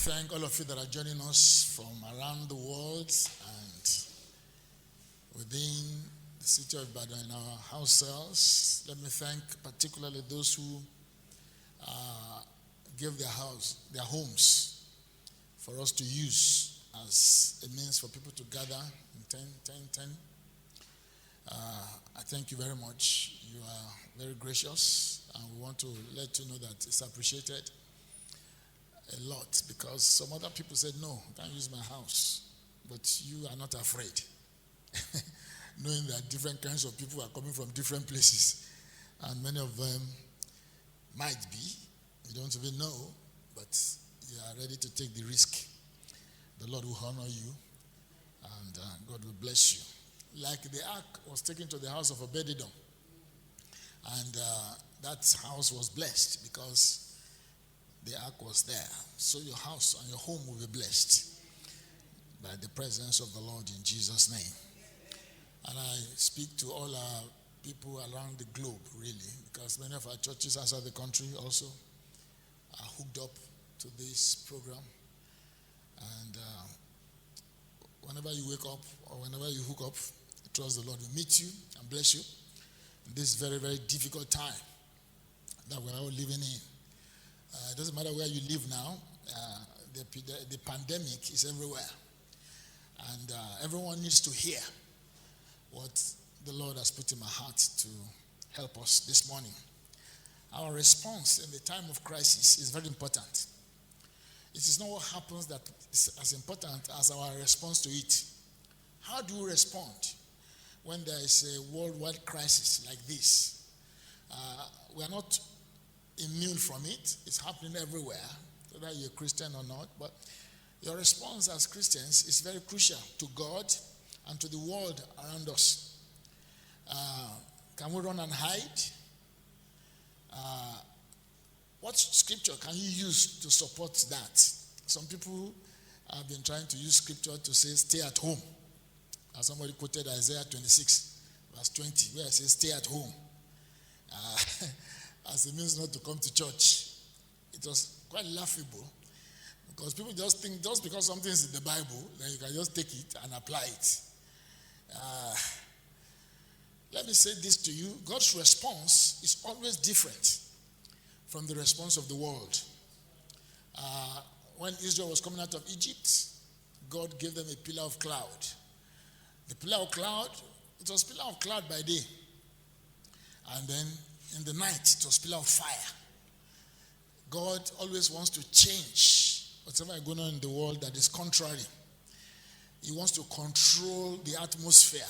thank all of you that are joining us from around the world and within the city of Ibadan in our house cells. Let me thank particularly those who gave their homes for us to use as a means for people to gather in 10. I thank you very much. You are very gracious, and we want to let you know that it's appreciated a lot, because some other people said, no, I can't use my house, but you are not afraid, knowing that different kinds of people are coming from different places, and many of them might be, you don't even know, but you are ready to take the risk. The Lord will honor you, and God will bless you. Like the ark was taken to the house of Obed-Edom, and that house was blessed because the ark was there. So your house and your home will be blessed by the presence of the Lord in Jesus' name. And I speak to all our people around the globe, really, because many of our churches outside the country also are hooked up to this program. And whenever you wake up or whenever you hook up, I trust the Lord will meet you and bless you in this very, very difficult time that we're all living in. It doesn't matter where you live now. The pandemic is everywhere. And everyone needs to hear what the Lord has put in my heart to help us this morning. Our response in the time of crisis is very important. It is not what happens that is as important as our response to it. How do we respond when there is a worldwide crisis like this? We are not immune from it. It's happening everywhere, whether you're a Christian or not. But your response as Christians is very crucial to God and to the world around us. Can we run and hide? What scripture can you use to support that? Some people have been trying to use scripture to say stay at home. As somebody quoted Isaiah 26, verse 20, where it says stay at home. As it means not to come to church. It was quite laughable, because people just think just because something is in the Bible, then you can just take it and apply it. Let me say this to you. God's response is always different from the response of the world. When Israel was coming out of Egypt, God gave them a pillar of cloud. The pillar of cloud, it was pillar of cloud by day. And then in the night, it was pillar of fire. God always wants to change whatever is going on in the world that is contrary. He wants to control the atmosphere.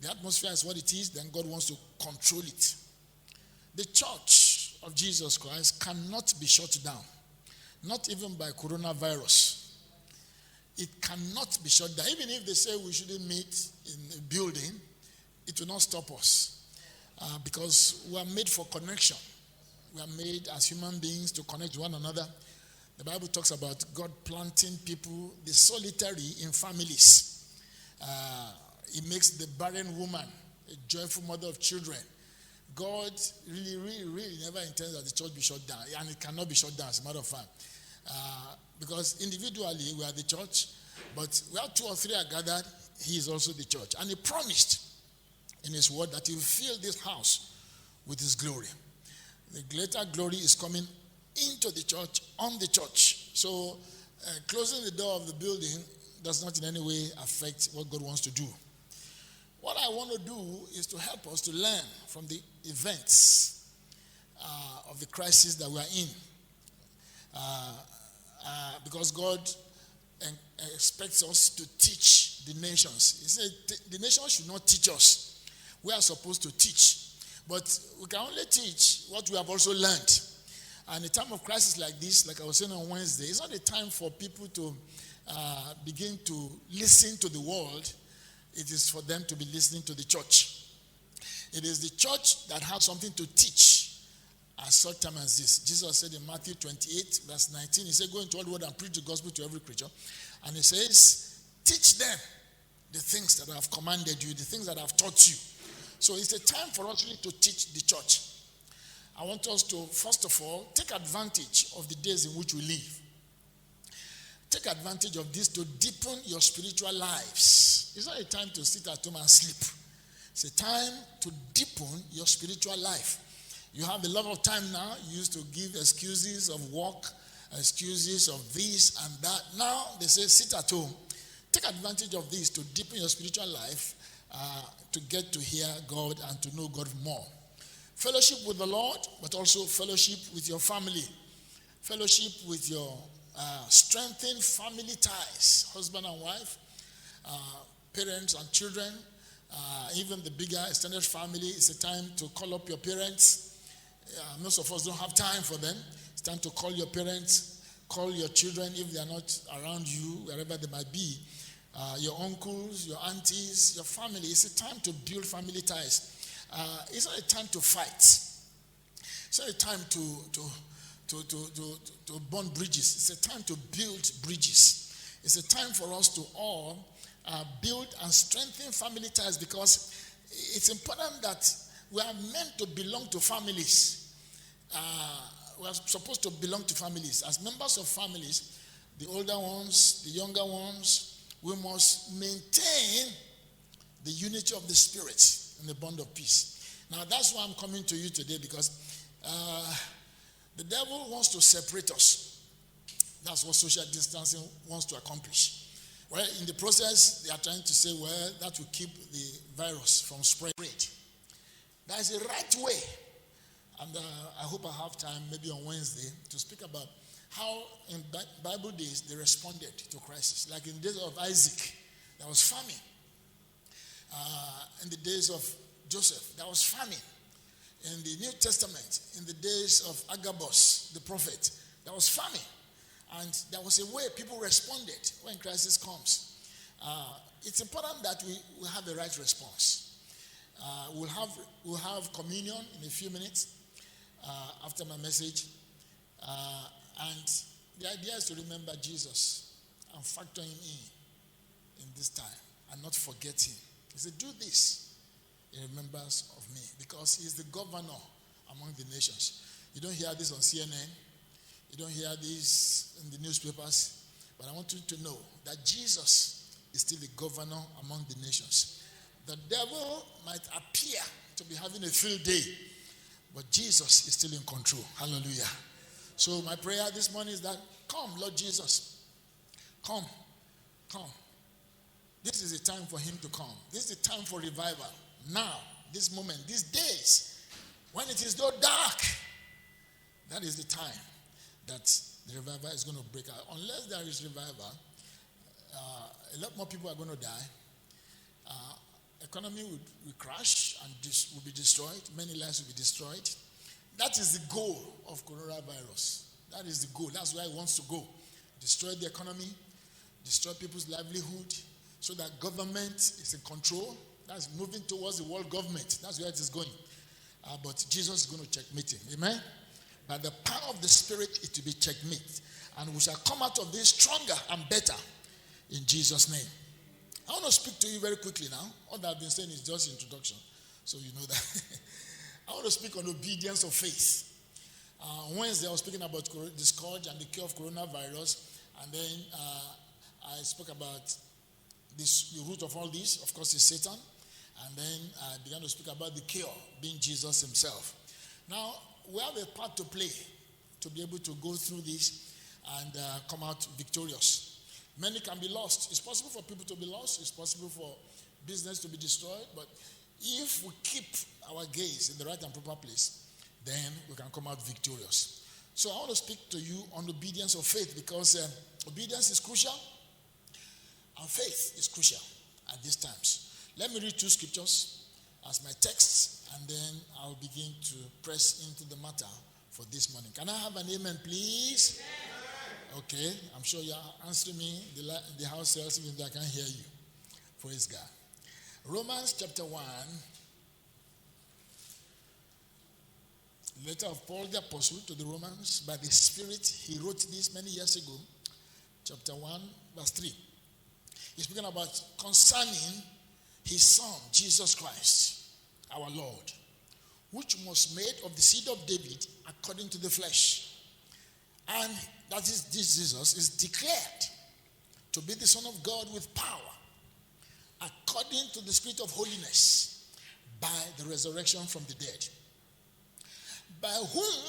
The atmosphere is what it is, then God wants to control it. The church of Jesus Christ cannot be shut down, not even by coronavirus. It cannot be shut down. Even if they say we shouldn't meet in a building, it will not stop us. Because we are made for connection. We are made as human beings to connect to one another. The Bible talks about God planting people, the solitary, in families. He makes the barren woman a joyful mother of children. God really never intends that the church be shut down. And it cannot be shut down, as a matter of fact. Because individually we are the church, but where two or three are gathered, he is also the church. And he promised in his word that he will fill this house with his glory. The greater glory is coming into the church, on the church. So closing the door of the building does not in any way affect what God wants to do. What I want to do is to help us to learn from the events of the crisis that we are in. Because God expects us to teach the nations. He said the nations should not teach us. We are supposed to teach. But we can only teach what we have also learned. And a time of crisis like this, like I was saying on Wednesday, it's not a time for people to begin to listen to the world. It is for them to be listening to the church. It is the church that has something to teach at such time as this. Jesus said in Matthew 28, verse 19, he said, go into all the world and preach the gospel to every creature. And he says, teach them the things that I have commanded you, the things that I have taught you. So it's a time for us really to teach the church. I want us to, first of all, take advantage of the days in which we live. take advantage of this to deepen your spiritual lives. It's not a time to sit at home and sleep. It's a time to deepen your spiritual life. You have a lot of time now. You used to give excuses of work, excuses of this and that. Now they say sit at home. Take advantage of this to deepen your spiritual life, to get to hear God and to know God more. Fellowship with the Lord, but also fellowship with your family. Fellowship with your strengthened family ties, husband and wife, parents and children, even the bigger extended family. It's a time to call up your parents. Most of us don't have time for them. It's time to call your parents, call your children if they are not around you, wherever they might be. Your uncles, your aunties, your family. It's a time to build family ties. It's not a time to fight. It's not a time to burn bridges. It's a time to build bridges. It's a time for us to all build and strengthen family ties, because it's important that we are meant to belong to families. We are supposed to belong to families. As members of families, the older ones, the younger ones, we must maintain the unity of the Spirit and the bond of peace. Now, that's why I'm coming to you today, because the devil wants to separate us. That's what social distancing wants to accomplish. Well, in the process, they are trying to say, well, that will keep the virus from spreading. That is the right way. And I hope I have time, maybe on Wednesday, to speak about how in Bible days they responded to crisis. Like in the days of Isaac, there was famine. In the days of Joseph, there was famine. In the New Testament, in the days of Agabus, the prophet, there was famine. And there was a way people responded when crisis comes. It's important that we have the right response. We'll have communion in a few minutes after my message. And the idea is to remember Jesus and factor him in this time and not forget him. He said, do this in remembrance of me, because he's the governor among the nations. You don't hear this on CNN. You don't hear this in the newspapers. But I want you to know that Jesus is still the governor among the nations. The devil might appear to be having a field day, but Jesus is still in control. Hallelujah. So my prayer this morning is that, come, Lord Jesus. Come. This is the time for him to come. This is the time for revival. Now, this moment, these days, when it is so dark, that is the time that the revival is going to break out. Unless there is revival, a lot more people are going to die. Economy will crash and will be destroyed. Many lives will be destroyed. That is the goal of coronavirus. That is the goal. That's where it wants to go. Destroy the economy, destroy people's livelihood, so that government is in control. That's moving towards the world government. That's where it is going. But Jesus is going to checkmate him. Amen? By the power of the Spirit, it will be checkmate. And we shall come out of this stronger and better in Jesus' name. I want to speak to you very quickly now. All that I've been saying is just introduction, so you know that. I want to speak on obedience of faith. Wednesday, I was speaking about the scourge and the cure of coronavirus. And then I spoke about the root of all this, of course, is Satan. And then I began to speak about the cure, being Jesus himself. Now, we have a part to play to be able to go through this and come out victorious. Many can be lost. It's possible for people to be lost. It's possible for business to be destroyed. But if we keep our gaze in the right and proper place, then we can come out victorious. So I want to speak to you on obedience of faith, because obedience is crucial and faith is crucial at these times. Let me read two scriptures as my texts, and then I'll begin to press into the matter for this morning. Can I have an amen, please? Okay, I'm sure you're answering me. The house cells, even though I can't hear you. Praise God. Romans chapter 1. Letter of Paul the Apostle to the Romans. By the Spirit, he wrote this many years ago. Chapter 1, verse 3. He's speaking about concerning his Son, Jesus Christ, our Lord, which was made of the seed of David according to the flesh. And that is, this Jesus is declared to be the Son of God with power, according to the Spirit of holiness, by the resurrection from the dead, by whom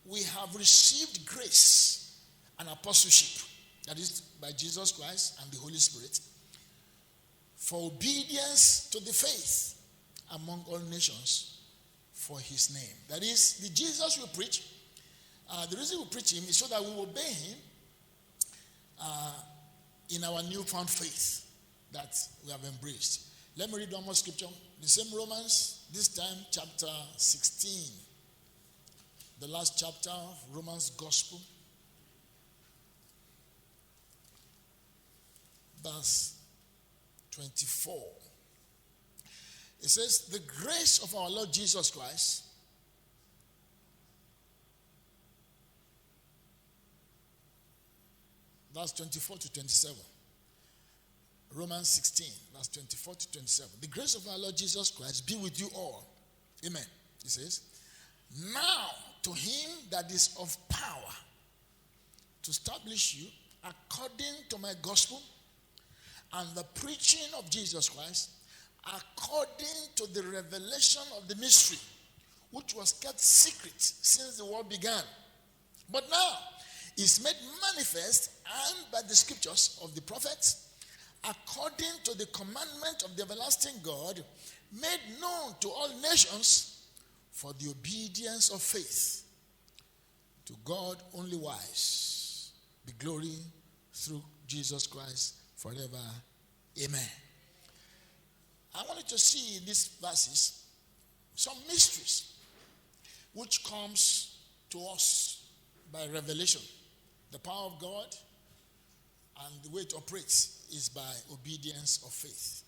we have received grace and apostleship, that is, by Jesus Christ and the Holy Spirit, for obedience to the faith among all nations for his name. That is, the Jesus we preach, the reason we preach him is so that we obey him in our newfound faith that we have embraced. Let me read one more scripture. The same Romans, this time chapter 16. The last chapter of Romans Gospel. Verse 24. It says, the grace of our Lord Jesus Christ verse 24 to 27. Romans 16, verse 24 to 27. The grace of our Lord Jesus Christ be with you all. Amen. He says, now to him that is of power to establish you according to my gospel and the preaching of Jesus Christ, according to the revelation of the mystery, which was kept secret since the world began, but now is made manifest, and by the scriptures of the prophets, according to the commandment of the everlasting God, made known to all nations for the obedience of faith. To God only wise be glory through Jesus Christ forever. Amen. I wanted to see in these verses some mysteries which comes to us by revelation. The power of God and the way it operates is by obedience of faith.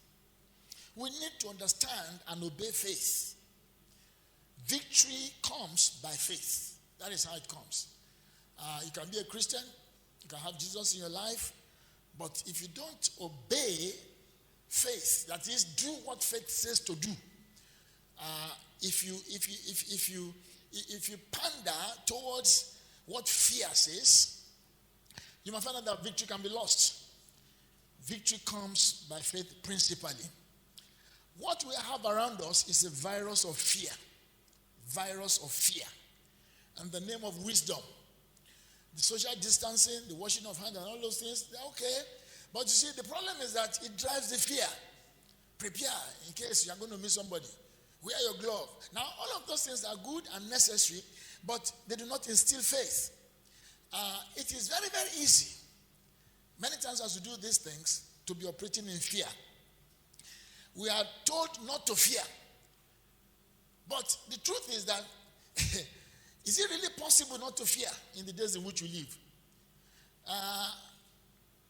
We need to understand and obey faith. Victory comes by faith. That is how it comes. You can be a Christian, you can have Jesus in your life, but if you don't obey faith, that is, do what faith says to do, if you pander towards what fear says, you might find out that victory can be lost. Victory comes by faith principally. What we have around us is a virus of fear. Virus of fear. And the name of wisdom. The social distancing, the washing of hands and all those things, they're okay. But you see, the problem is that it drives the fear. Prepare in case you're going to meet somebody. Wear your glove. Now, all of those things are good and necessary, but they do not instill faith. It is very, very easy, many times as we do these things, to be operating in fear. We are told not to fear. But the truth is that, is it really possible not to fear in the days in which we live?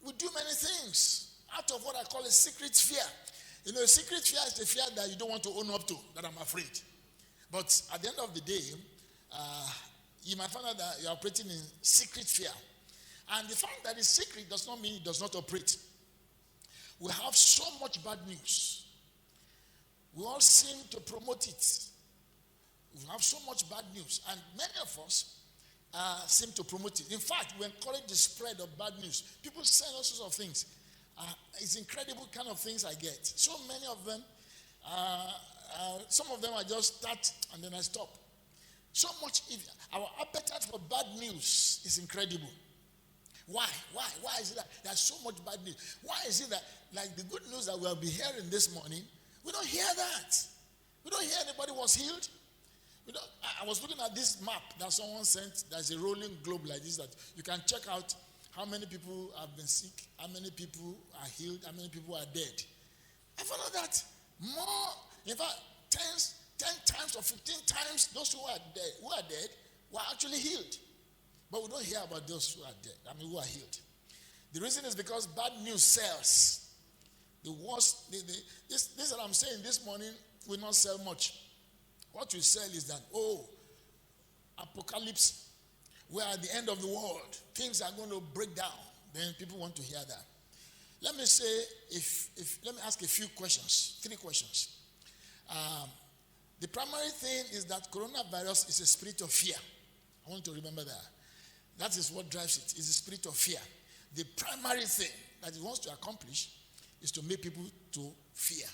We do many things out of what I call a secret fear. You know, a secret fear is the fear that you don't want to own up to, that I'm afraid. But at the end of the day, you might find out that you're operating in secret fear. And the fact that it's secret does not mean it does not operate. We have so much bad news. We all seem to promote it. We have so much bad news. And many of us seem to promote it. In fact, we encourage the spread of bad news. People say all sorts of things. It's incredible kind of things I get. So many of them, some of them I just start and then I stop. So much, our appetite for bad news is incredible. Why? Why is it that there's so much bad news? Why is it that, like the good news that we'll be hearing this morning, we don't hear that? We don't hear anybody was healed. I was looking at this map that someone sent. There's a rolling globe like this that you can check out how many people have been sick, how many people are healed, how many people are dead. I found out that more, in fact, 10 times or 15 times those who are dead were actually healed. But we don't hear about those who are dead, who are healed. The reason is because bad news sells. The worst, this that I'm saying this morning will not sell much. What we sell is that, apocalypse, we're at the end of the world. Things are going to break down. Then people want to hear that. Let me say, let me ask a few questions, 3 questions. The primary thing is that coronavirus is a spirit of fear. I want to remember that. That is what drives it. It's a spirit of fear. the primary thing that he wants to accomplish is to make people to fear.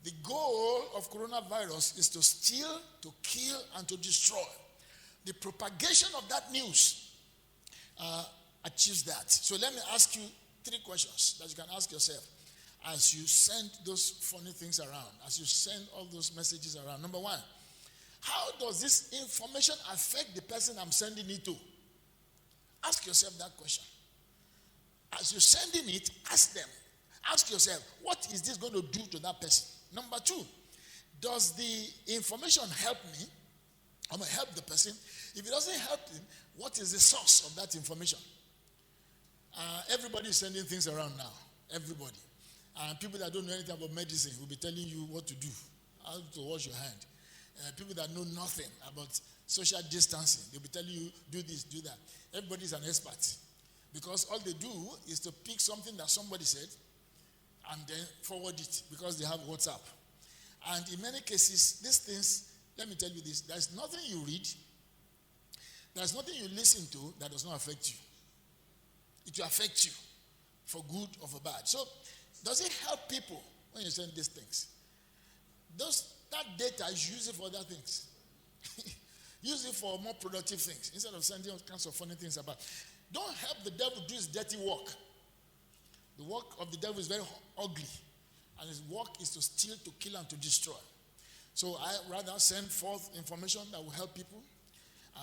The goal of coronavirus is to steal, to kill, and to destroy. The propagation of that news achieves that. So let me ask you 3 questions that you can ask yourself as you send those funny things around, as you send all those messages around. Number 1, how does this information affect the person I'm sending it to? Ask yourself that question. As you're sending it, ask yourself, what is this going to do to that person? Number 2, does the information help me? I'm going to help the person. If it doesn't help him, what is the source of that information? Everybody is sending things around now. Everybody. People that don't know anything about medicine will be telling you what to do, how to wash your hand. People that know nothing about social distancing, they'll be telling you, do this, do that. Everybody is an expert. Because all they do is to pick something that somebody said and then forward it because they have WhatsApp. And in many cases, these things, let me tell you this, there's nothing you read, there's nothing you listen to that does not affect you. It will affect you for good or for bad. So, does it help people when you send these things? That data, you use it for other things. Use it for more productive things instead of sending all kinds of funny things about. Don't help the devil do his dirty work. The work of the devil is very ugly, and his work is to steal, to kill, and to destroy. So I rather send forth information that will help people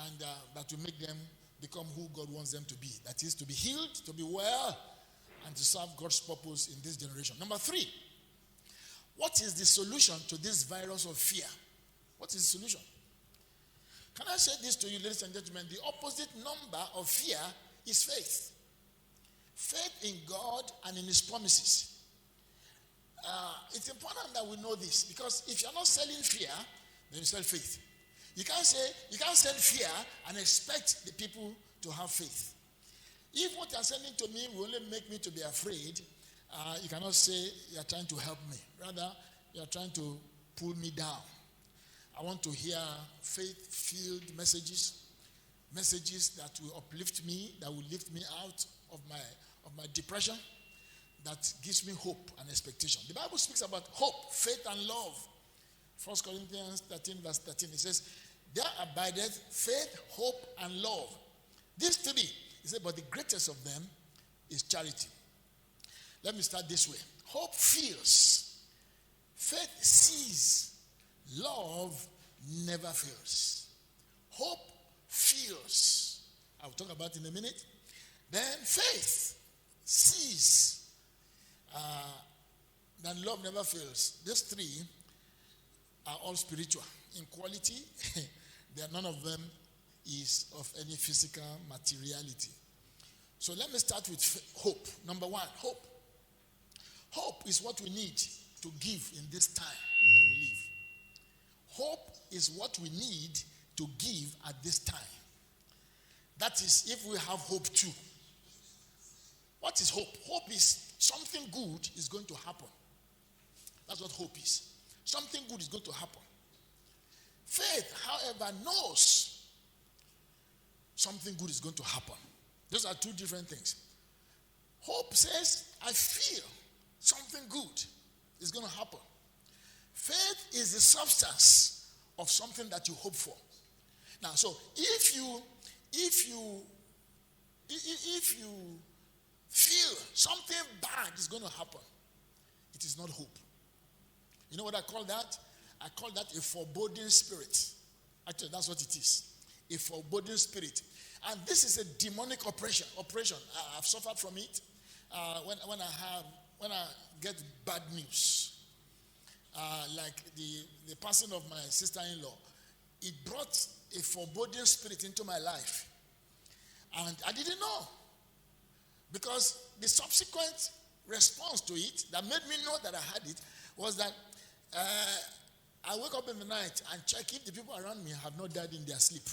and that will make them become who God wants them to be. That is, to be healed, to be well, and to serve God's purpose in this generation. Number 3, what is the solution to this virus of fear? What is the solution? Can I say this to you, ladies and gentlemen? The opposite number of fear is faith. Faith in God and in His promises. It's important that we know this, because if you're not selling fear, then you sell faith. You can't sell fear and expect the people to have faith. If what you're sending to me will only make me to be afraid, you cannot say you're trying to help me. Rather, you're trying to pull me down. I want to hear faith-filled messages that will uplift me, that will lift me out of my depression, that gives me hope and expectation. The Bible speaks about hope, faith, and love. 1 Corinthians 13, verse 13, it says, there abideth faith, hope, and love. These 3, he said, but the greatest of them is charity. Let me start this way. Hope feels, faith sees, love never fails. Hope feels. I'll talk about it in a minute. Then faith sees. Then love never fails. These 3 are all spiritual. In quality, none of them is of any physical materiality. So let me start with hope. Number 1, hope. Hope is what we need to give in this time that we live. Hope is what we need to give at this time. That is, if we have hope too. What is hope? Hope is something good is going to happen. That's what hope is. Something good is going to happen. Faith, however, knows something good is going to happen. Those are 2 different things. Hope says, I feel something good is going to happen. Faith is the substance of something that you hope for. Now, so if you feel something bad is going to happen, it is not hope. You know what I call that? I call that a foreboding spirit. Actually, that's what it is. A foreboding spirit. And this is a demonic oppression. I've suffered from it. When I get bad news, like the passing of my sister-in-law, it brought a foreboding spirit into my life. And I didn't know. Because the subsequent response to it that made me know that I had it was that I wake up in the night and check if the people around me have not died in their sleep.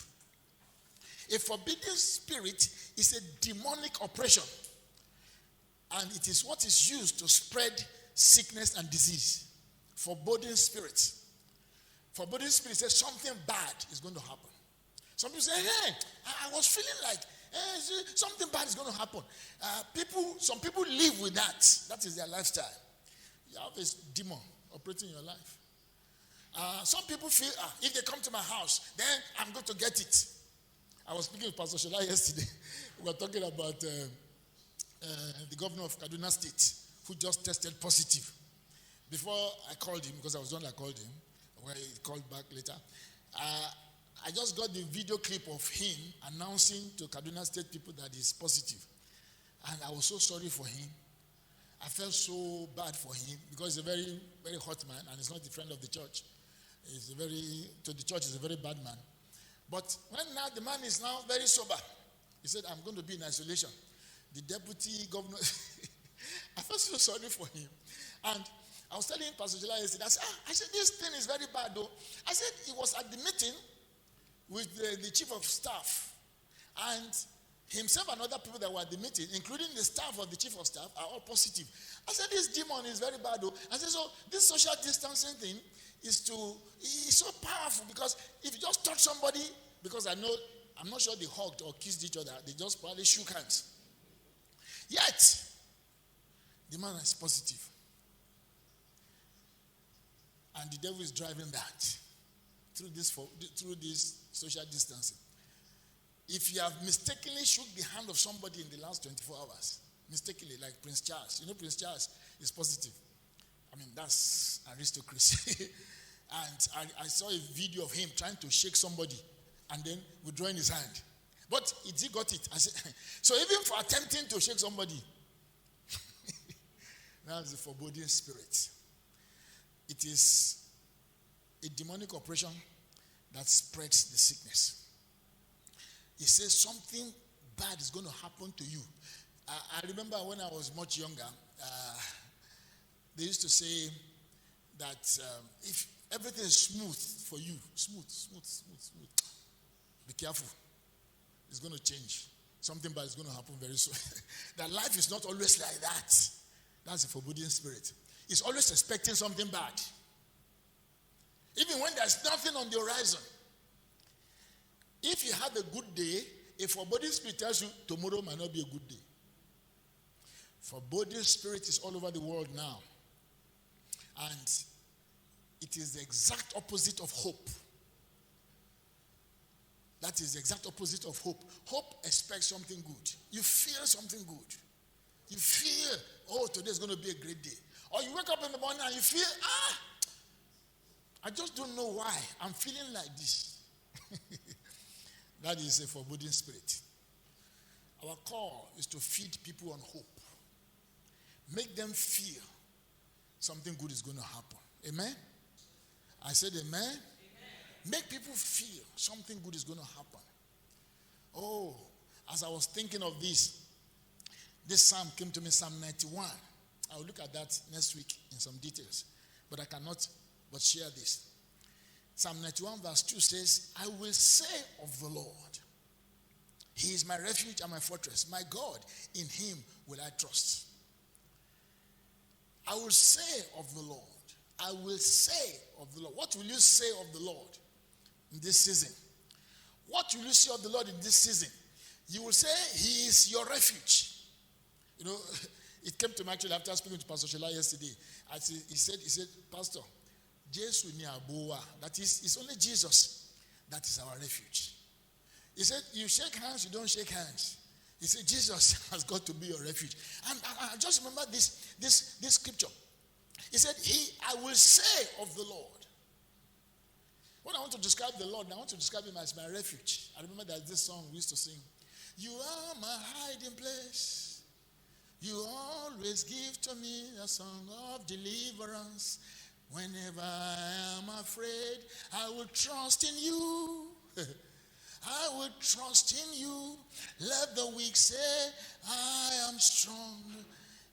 A forbidden spirit is a demonic oppression. And it is what is used to spread sickness and disease. Foreboding spirit. Foreboding spirit says something bad is going to happen. Some people say, hey, I was feeling like Something bad is going to happen. Some people live with that. That is their lifestyle. You have this demon operating in your life. Some people feel, if they come to my house, then I'm going to get it. I was speaking with Pastor Shola yesterday. We were talking about the governor of Kaduna State, who just tested positive. Before I called him, because I was the one that called him, where he called back later, I just got the video clip of him announcing to Kaduna State people that he's positive. And I was so sorry for him. I felt so bad for him because he's a very, very hot man and he's not a friend of the church. To the church, he's a very bad man. But when now the man is now very sober, he said, I'm going to be in isolation. The deputy governor, I felt so sorry for him. And I was telling Pastor Jela yesterday, I said, this thing is very bad though. I said, he was at the meeting with the chief of staff. And himself and other people that were at the meeting, including the staff of the chief of staff, are all positive. I said, this demon is very bad though. I said, so this social distancing thing is so powerful because if you just touch somebody, because I'm not sure they hugged or kissed each other, they just probably shook hands. Yet, the man is positive. And the devil is driving that through this social distancing. If you have mistakenly shook the hand of somebody in the last 24 hours, mistakenly, like Prince Charles, Prince Charles is positive. I mean, that's aristocracy. And I saw a video of him trying to shake somebody and then withdrawing his hand. But he got it. I said, so even for attempting to shake somebody, that's a foreboding spirit. It is a demonic operation that spreads the sickness. He says something bad is going to happen to you. I remember when I was much younger, they used to say that if everything is smooth for you, smooth, be careful. It's going to change. Something bad is going to happen very soon. That life is not always like that. That's a foreboding spirit. It's always expecting something bad. Even when there's nothing on the horizon. If you have a good day, a foreboding spirit tells you tomorrow might not be a good day. Foreboding spirit is all over the world now. And it is the exact opposite of hope. That is the exact opposite of hope. Hope expects something good. You feel something good. You feel, today's going to be a great day. Or you wake up in the morning and you feel, I just don't know why I'm feeling like this. That is a foreboding spirit. Our call is to feed people on hope. Make them feel something good is going to happen. Amen? I said amen. Amen. Make people feel something good is going to happen. Oh, as I was thinking of this psalm came to me, Psalm 91. I will look at that next week in some details. But I cannot but share this. Psalm 91 verse 2 says, I will say of the Lord, He is my refuge and my fortress. My God, in Him will I trust. I will say of the Lord. I will say of the Lord. What will you say of the Lord in this season? What will you say of the Lord in this season? You will say, He is your refuge. It came to me actually after speaking to Pastor Shola yesterday. He said, Pastor, Jesus ni aboa. That is, it's only Jesus that is our refuge. He said, you shake hands, you don't shake hands. He said, Jesus has got to be your refuge. And I just remember this scripture. He said, I will say of the Lord. When I want to describe the Lord, I want to describe Him as my refuge. I remember there's this song we used to sing. You are my hiding place. You always give to me a song of deliverance. Whenever I am afraid, I will trust in you. I will trust in you. Let the weak say, I am strong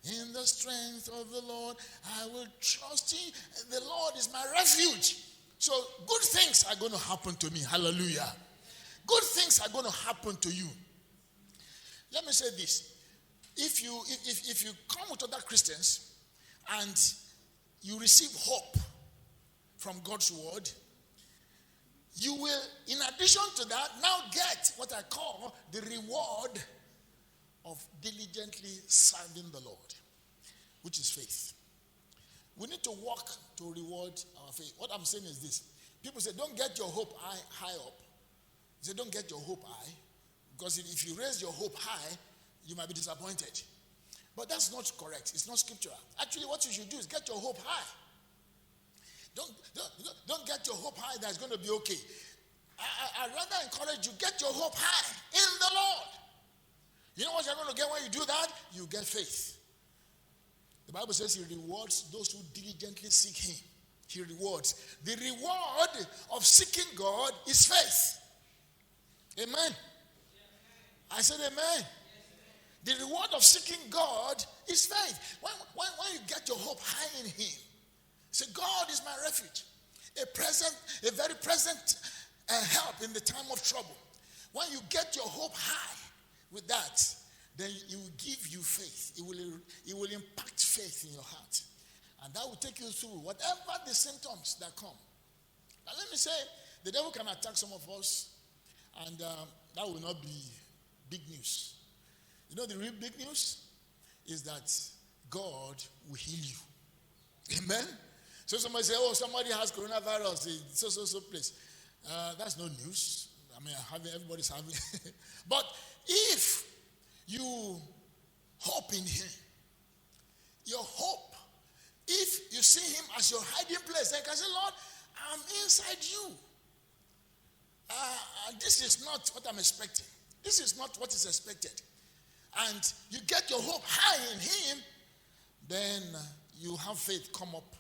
in the strength of the Lord. I will trust in the Lord is my refuge. So good things are going to happen to me. Hallelujah. Good things are going to happen to you. Let me say this. If you come with other Christians and you receive hope from God's word, you will, in addition to that, now get what I I call the reward of diligently serving the Lord, which is faith. We need to work to reward our faith. What I'm saying is this. People say, don't get your hope high up. They say, don't get your hope high. Because if you raise your hope high, you might be disappointed. But that's not correct. It's not scriptural. Actually, what you should do is get your hope high. Don't get your hope high that it's going to be okay. I'd rather encourage you, get your hope high in the Lord. You know what you're going to get when you do that? You get faith. The Bible says he rewards those who diligently seek him. He rewards. The reward of seeking God is faith. Amen. I said amen. The reward of seeking God is faith. When you get your hope high in him, say, God is my refuge, a very present help in the time of trouble. When you get your hope high with that, then it will give you faith. It will impact faith in your heart. And that will take you through whatever the symptoms that come. Now let me say, the devil can attack some of us, and that will not be big news. You know, the real big news is that God will heal you. Amen? So somebody say, oh, somebody has coronavirus in so place. That's no news. I mean, everybody's having it. But if you hope in him, your hope, if you see him as your hiding place, then you can say, Lord, I'm inside you. This is not what I'm expecting. This is not what is expected. And you get your hope high in him, then you have faith come up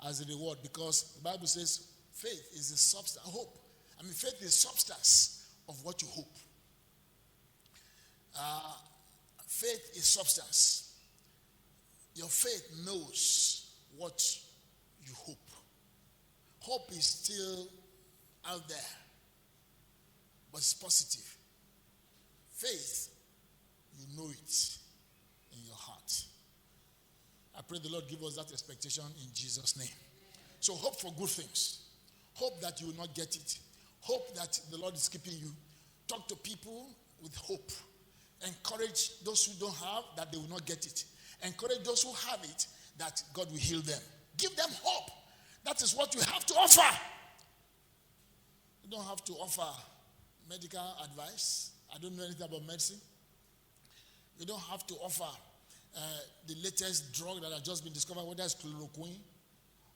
as a reward, because the Bible says faith is the substance, hope. I mean, faith is substance of what you hope. Faith is substance. Your faith knows what you hope. Hope is still out there, but it's positive. Faith, you know it in your heart. I pray the Lord give us that expectation in Jesus' name. So hope for good things. Hope that you will not get it. Hope that the Lord is keeping you. Talk to people with hope. Encourage those who don't have, that they will not get it. Encourage those who have it, that God will heal them. Give them hope. That is what you have to offer. You don't have to offer medical advice. I don't know anything about medicine. You don't have to offer the latest drug that has just been discovered, whether it's chloroquine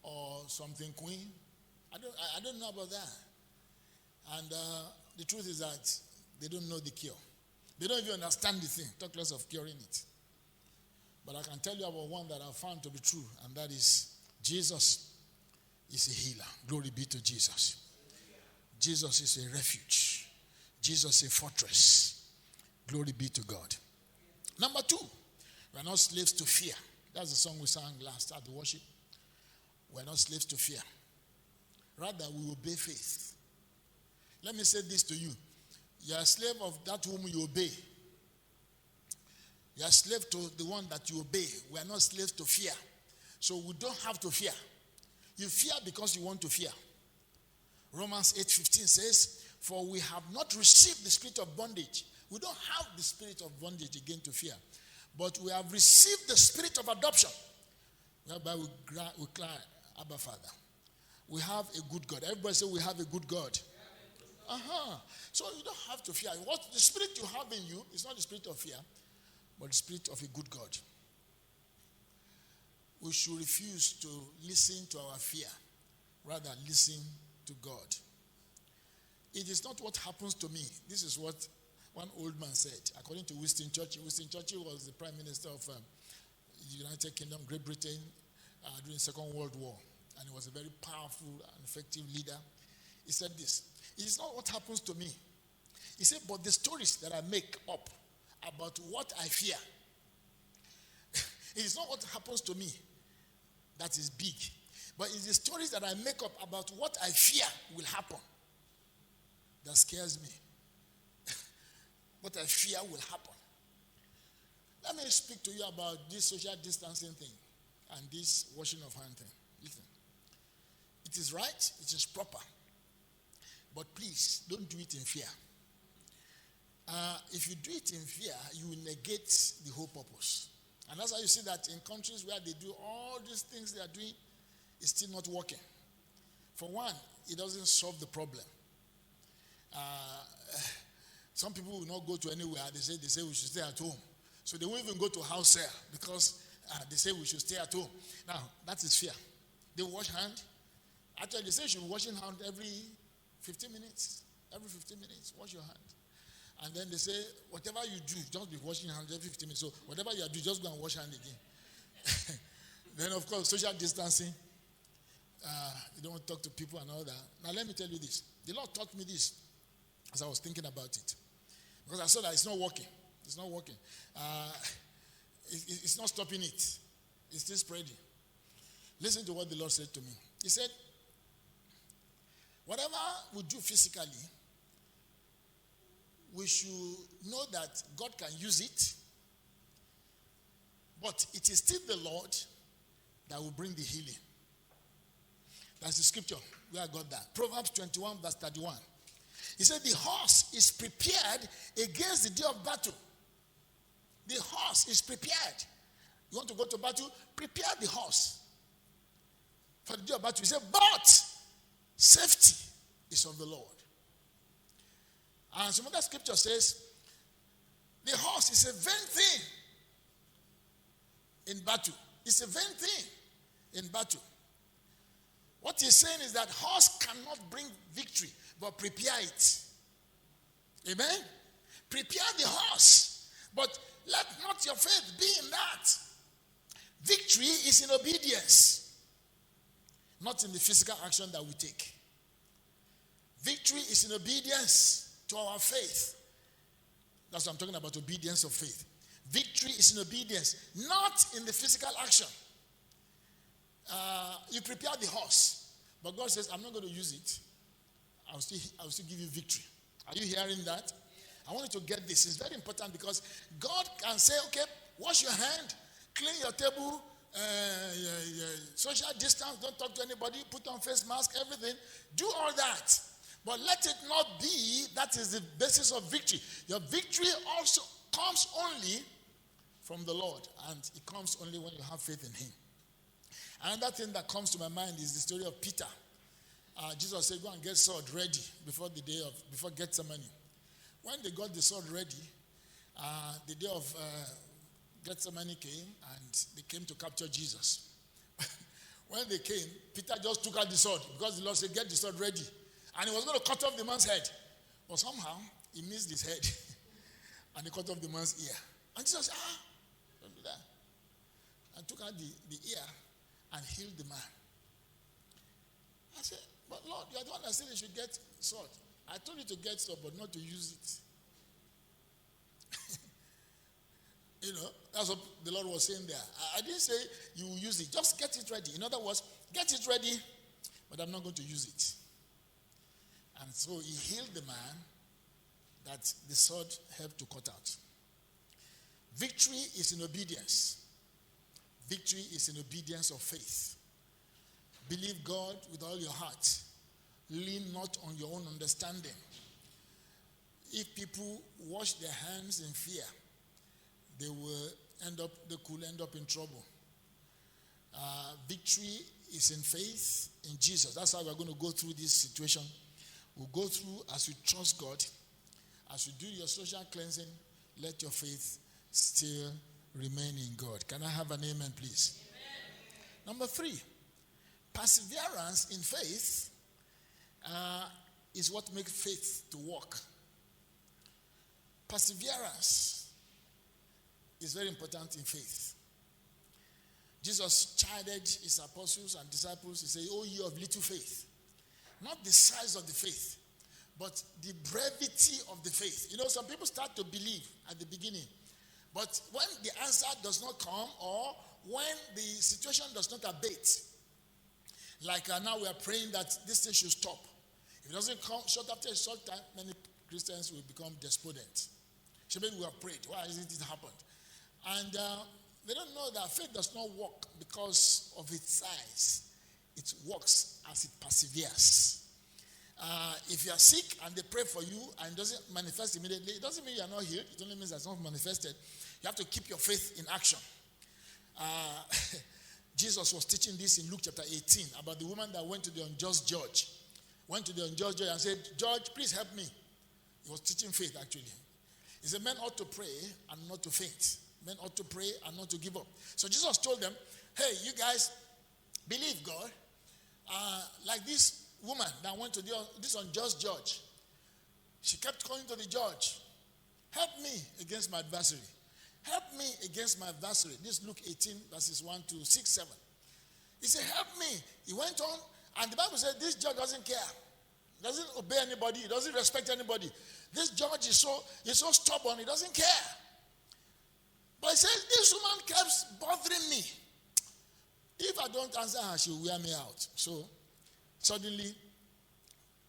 or something queen. I don't know about that. And the truth is that they don't know the cure. They don't even understand the thing. Talk less of curing it. But I can tell you about one that I found to be true, and that is Jesus is a healer. Glory be to Jesus. Jesus is a refuge. Jesus is a fortress. Glory be to God. Number 2, we are not slaves to fear. That's the song we sang last at the worship. We are not slaves to fear. Rather, we obey faith. Let me say this to you. You are a slave of that whom you obey. You are a slave to the one that you obey. We are not slaves to fear. So we don't have to fear. You fear because you want to fear. Romans 8:15 says, for we have not received the spirit of bondage. We don't have the spirit of bondage again to fear. But we have received the spirit of adoption, whereby we cry, Abba Father. We have a good God. Everybody say we have a good God. So you don't have to fear. What the spirit you have in you is not the spirit of fear, but the spirit of a good God. We should refuse to listen to our fear, rather listen to God. It is not what happens to me. This is what one old man said, according to Winston Churchill. Winston Churchill was the Prime Minister of the United Kingdom, Great Britain, during the Second World War. And he was a very powerful and effective leader. He said this, it is not what happens to me. He said, but the stories that I make up about what I fear, it is not what happens to me that is big, but it's the stories that I make up about what I fear will happen that scares me. What I fear will happen. Let me speak to you about this social distancing thing and this washing of hands thing. Listen. It is right, it is proper. But please, don't do it in fear. if you do it in fear, you will negate the whole purpose. And that's why you see that in countries where they do all these things they are doing, it's still not working. For one, it doesn't solve the problem. Some people will not go to anywhere. They say we should stay at home. So they won't even go to house sale because they say we should stay at home. Now, that is fear. They wash hand. Actually, they say you should be washing hand every 15 minutes. Every 15 minutes, wash your hand. And then they say, whatever you do, just be washing hands every 15 minutes. So whatever you do, just go and wash hand again. Then, of course, social distancing. You don't want to talk to people and all that. Now, let me tell you this. The Lord taught me this as I was thinking about it. Because I saw that it's not working. It's not working. It's not stopping it. It's still spreading. Listen to what the Lord said to me. He said, whatever we do physically, we should know that God can use it, but it is still the Lord that will bring the healing. That's the scripture where I got that. Proverbs 21 verse 31. He said, the horse is prepared against the day of battle. The horse is prepared. You want to go to battle? Prepare the horse for the day of battle. He said, but safety is of the Lord. And some other scripture says, the horse is a vain thing in battle. It's a vain thing in battle. What he's saying is that horse cannot bring victory, but prepare it. Amen? Prepare the horse, but let not your faith be in that. Victory is in obedience, not in the physical action that we take. Victory is in obedience to our faith. That's what I'm talking about, obedience of faith. Victory is in obedience, not in the physical action. You prepare the horse, but God says, I'm not going to use it. I'll still give you victory. Are you hearing that? I want you to get this. It's very important because God can say, okay, wash your hand, clean your table, social distance, don't talk to anybody, put on face mask, everything. Do all that. But let it not be that is the basis of victory. Your victory also comes only from the Lord, and it comes only when you have faith in Him. Another thing that comes to my mind is the story of Peter. Jesus said, go and get sword ready before Gethsemane. When they got the sword ready, the day of Gethsemane came, and they came to capture Jesus. When they came, Peter just took out the sword because the Lord said, get the sword ready. And he was going to cut off the man's head. But somehow, he missed his head. And he cut off the man's ear. And Jesus said, don't do that. And took out the ear and healed the man. I said, but Lord, you are the one that said you should get sword. I told you to get sword, but not to use it. That's what the Lord was saying there. I didn't say you will use it. Just get it ready. In other words, get it ready, but I'm not going to use it. And so he healed the man that the sword helped to cut out. Victory is in obedience. Victory is in obedience of faith. Believe God with all your heart. Lean not on your own understanding. If people wash their hands in fear, they could end up in trouble. Victory is in faith in Jesus. That's how we're going to go through this situation. We'll go through as you trust God. As you do your social cleansing, let your faith still remain in God. Can I have an amen, please? Amen. Number 3, perseverance in faith is what makes faith to work. Perseverance is very important in faith. Jesus chided his apostles and disciples. He said, "O ye of little faith." Not the size of the faith, but the brevity of the faith. Some people start to believe at the beginning, but when the answer does not come or when the situation does not abate, like now we are praying that this thing should stop. If it doesn't come, short after a short time, many Christians will become despondent. So maybe we have prayed. Why hasn't it happened? And they don't know that faith does not work because of its size. It works as it perseveres. If you are sick and they pray for you and it doesn't manifest immediately, it doesn't mean you are not healed. It only means it's not manifested. You have to keep your faith in action. Jesus was teaching this in Luke chapter 18 about the woman that went to the unjust judge. Went to the unjust judge and said, "Judge, please help me." He was teaching faith actually. He said, men ought to pray and not to faint. Men ought to pray and not to give up. So Jesus told them, hey, you guys believe God. Like this woman that went to this unjust judge. She kept calling to the judge, help me against my adversary. Help me against my adversary. This Luke 18 verses 1 to 6, 7. He said, help me. He went on, and the Bible said this judge doesn't care. Doesn't obey anybody. He doesn't respect anybody. This judge is so stubborn. He doesn't care. But he says, this woman keeps bothering me. If I don't answer her, she'll wear me out. So suddenly,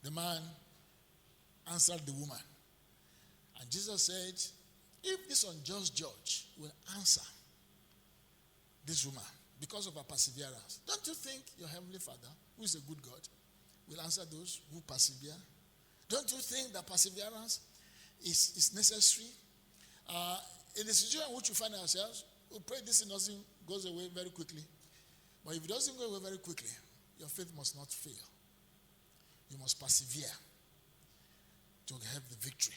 the man answered the woman. And Jesus said, if this unjust judge will answer this woman because of her perseverance, don't you think your heavenly Father, who is a good God, will answer those who persevere? Don't you think that perseverance is necessary? In the situation in which we find ourselves, we pray this thing doesn't goes away very quickly. But if it doesn't go away very quickly, your faith must not fail. You must persevere to have the victory.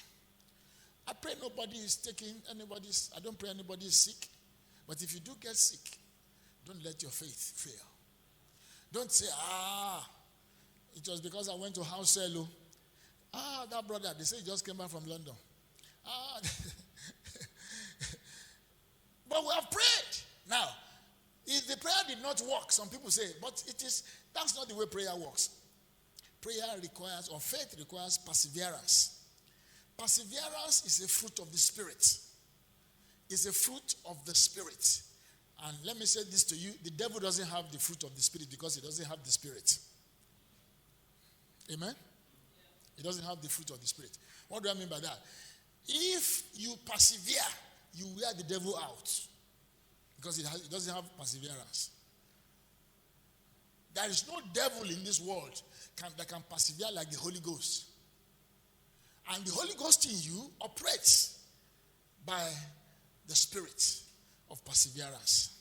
I pray nobody is I don't pray anybody is sick. But if you do get sick, don't let your faith fail. Don't say, it was because I went to house sale. That brother, they say he just came back from London. But we have prayed. Now, if the prayer did not work, some people say, but that's not the way prayer works. Prayer requires, or faith requires perseverance. Perseverance is a fruit of the Spirit. It's a fruit of the Spirit. And let me say this to you, the devil doesn't have the fruit of the Spirit because he doesn't have the Spirit. Amen? He doesn't have the fruit of the Spirit. What do I mean by that? If you persevere, you wear the devil out because it doesn't have perseverance. There is no devil in this world that can persevere like the Holy Ghost. And the Holy Ghost in you operates by the Spirit of perseverance.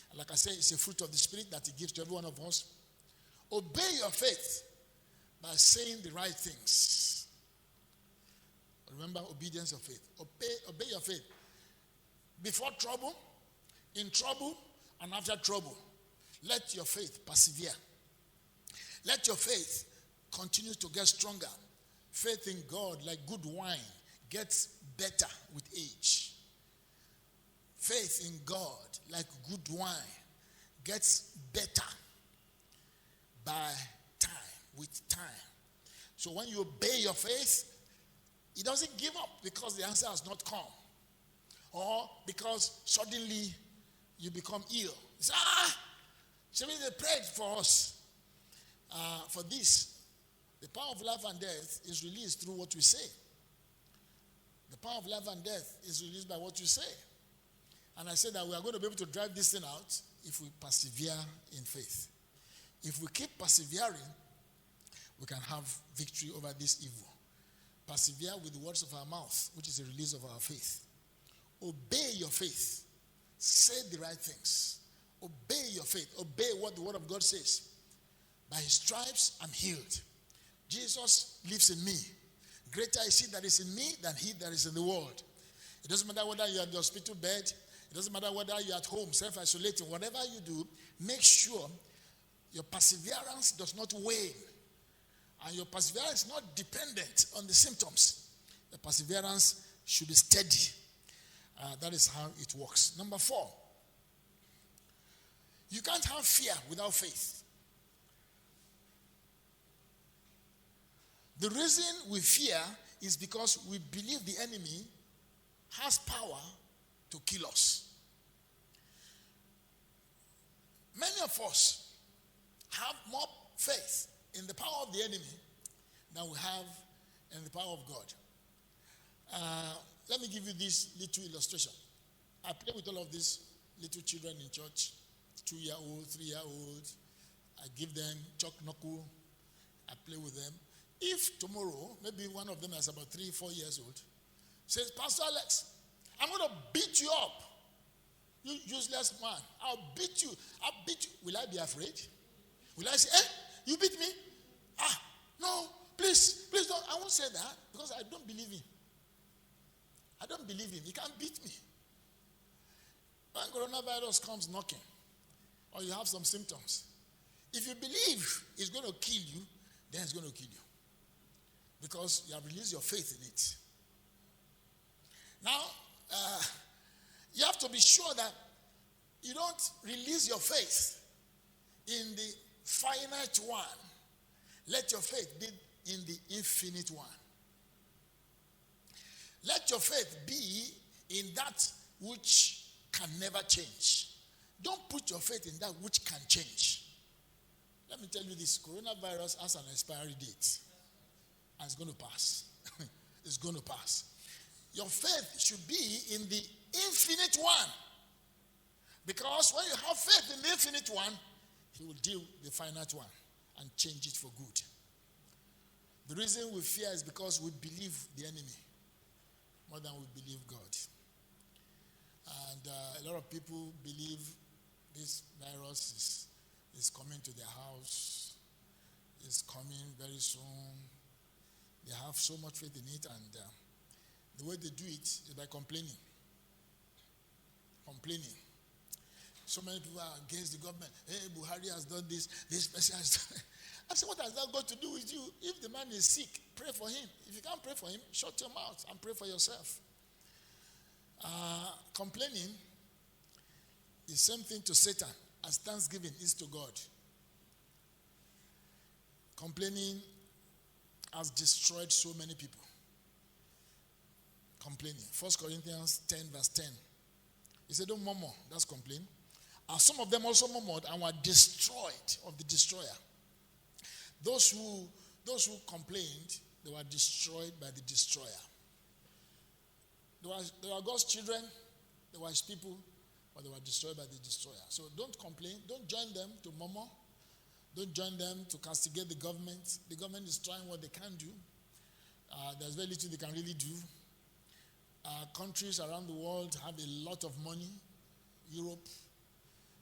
And like I say, it's a fruit of the Spirit that He gives to every one of us. Obey your faith by saying the right things. Remember, obedience of faith. Obey your faith. Before trouble, in trouble, and after trouble. Let your faith persevere. Let your faith continue to get stronger. Faith in God, like good wine, gets better with age. Faith in God, like good wine, gets better by time, with time. So when you obey your faith, it doesn't give up because the answer has not come. Or because suddenly you become ill. It's, so they prayed for us. For this, the power of life and death is released through what we say. The power of life and death is released by what you say. And I said that we are going to be able to drive this thing out if we persevere in faith. If we keep persevering, we can have victory over this evil. Persevere with the words of our mouth, which is a release of our faith. Obey your faith. Say the right things. Obey your faith. Obey what the word of God says. By His stripes, I'm healed. Jesus lives in me. Greater is He that is in me than he that is in the world. It doesn't matter whether you're at the hospital bed. It doesn't matter whether you're at home, self-isolating. Whatever you do, make sure your perseverance does not wane. And your perseverance is not dependent on the symptoms. The perseverance should be steady. That is how it works. Number 4. You can't have fear without faith. The reason we fear is because we believe the enemy has power to kill us. Many of us have more faith in the power of the enemy than we have in the power of God. Let me give you this little illustration. I play with all of these little children in church, 2-year-old, 3-year-old. I give them chalk knuckle. I play with them. if tomorrow, maybe one of them is about 3-4 years old, says, Pastor Alex, I'm going to beat you up. You useless man. I'll beat you. Will I be afraid? Will I say, you beat me? No, please don't. I won't say that because I don't believe him. I don't believe him. He can't beat me. When coronavirus comes knocking, or you have some symptoms, if you believe it's going to kill you, then it's going to kill you. Because you have released your faith in it. Now, you have to be sure that you don't release your faith in the finite one. Let your faith be in the infinite one. Let your faith be in that which can never change. Don't put your faith in that which can change. Let me tell you this, coronavirus has an expiry date. And it's going to pass. It's going to pass. Your faith should be in the infinite one. Because when you have faith in the infinite one, he will deal with the finite one and change it for good. The reason we fear is because we believe the enemy more than we believe God. And a lot of people believe this virus is coming to their house. It's coming very soon. They have so much faith in it, and the way they do it is by complaining. Complaining. So many people are against the government. Hey, Buhari has done this. This person has done. I said, what has that got to do with you? If the man is sick, pray for him. If you can't pray for him, shut your mouth and pray for yourself. Complaining is the same thing to Satan as thanksgiving is to God. Complaining has destroyed so many people. Complaining. 1 Corinthians 10 verse 10. He said, don't murmur. That's complain. And some of them also murmured and were destroyed of the destroyer. Those who complained, they were destroyed by the destroyer. They were God's children, they were his people, but they were destroyed by the destroyer. So don't complain. Don't join them to murmur. Don't join them to castigate the government. The government is trying what they can do. There's very little they can really do. Countries around the world have a lot of money. Europe,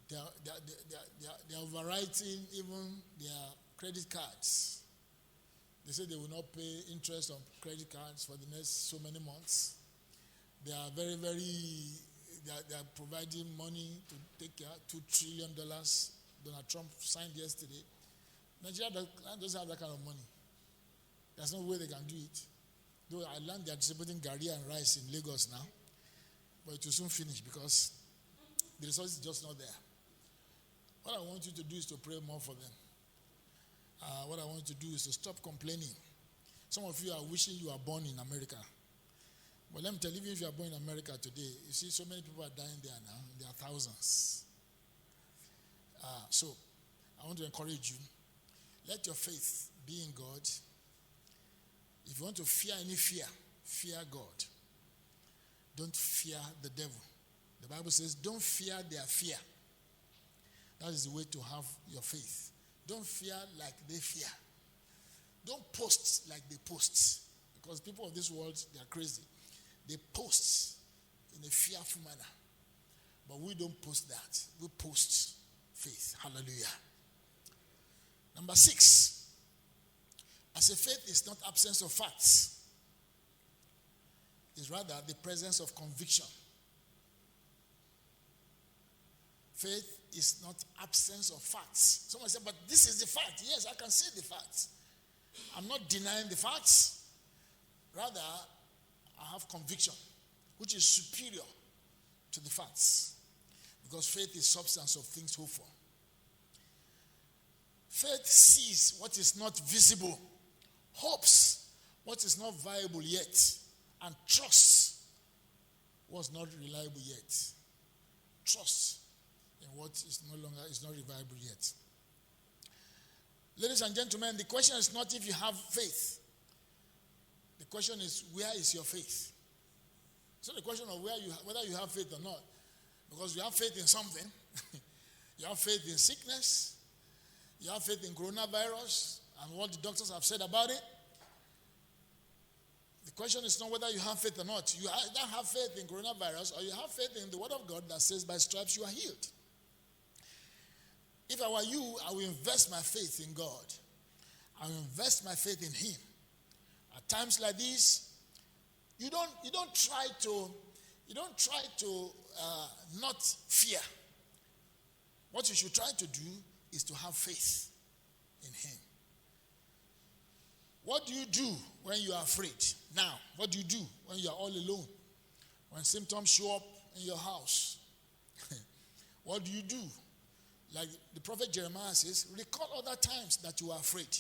they are overwriting even their credit cards. They say they will not pay interest on credit cards for the next so many months. They are they are providing money to take care $2 trillion. Donald Trump signed yesterday. Nigeria doesn't have that kind of money. There's no way they can do it. Though I learned they are distributing gari and rice in Lagos now. But it will soon finish because the resource is just not there. What I want you to do is to pray more for them. What I want you to do is to stop complaining. Some of you are wishing you are born in America. But let me tell you, even if you are born in America today, you see so many people are dying there now. There are thousands. So, I want to encourage you. Let your faith be in God. If you want to fear any fear, fear God. Don't fear the devil. The Bible says, don't fear their fear. That is the way to have your faith. Don't fear like they fear. Don't post like they post. Because people of this world, they are crazy. They post in a fearful manner. But we don't post that. We post faith. Hallelujah. Number 6. I say faith is not absence of facts. It's rather the presence of conviction. Faith is not absence of facts. Someone said, but this is the fact. Yes, I can see the facts. I'm not denying the facts. Rather, I have conviction, which is superior to the facts. Because faith is substance of things hoped for. Faith sees what is not visible, hopes what is not viable yet, and trusts what's not reliable yet. Trust in what is not reliable yet. Ladies and gentlemen, the question is not if you have faith. The question is, where is your faith? It's not a question of whether you have faith or not. Because you have faith in something. You have faith in sickness. You have faith in coronavirus and what the doctors have said about it. The question is not whether you have faith or not. You either have faith in coronavirus or you have faith in the word of God that says by stripes you are healed. If I were you, I will invest my faith in God. I will invest my faith in Him. At times like this, you don't try to not fear. What you should try to do is to have faith in Him. What do you do when you are afraid? Now, what do you do when you are all alone? When symptoms show up in your house? What do you do? Like the prophet Jeremiah says, recall other times that you were afraid.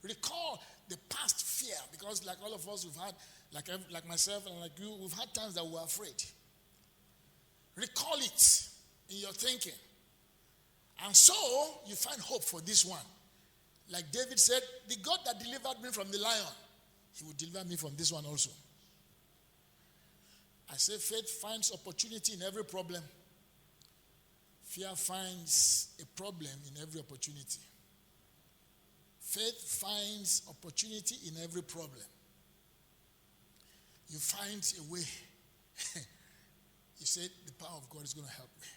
Recall the past fear, because like all of us we've had, like myself and like you, we've had times that we were afraid. Recall it in your thinking. And so you find hope for this one. Like David said, the God that delivered me from the lion, He will deliver me from this one also. I say faith finds opportunity in every problem. Fear finds a problem in every opportunity. Faith finds opportunity in every problem. You find a way. You said, the power of God is going to help me.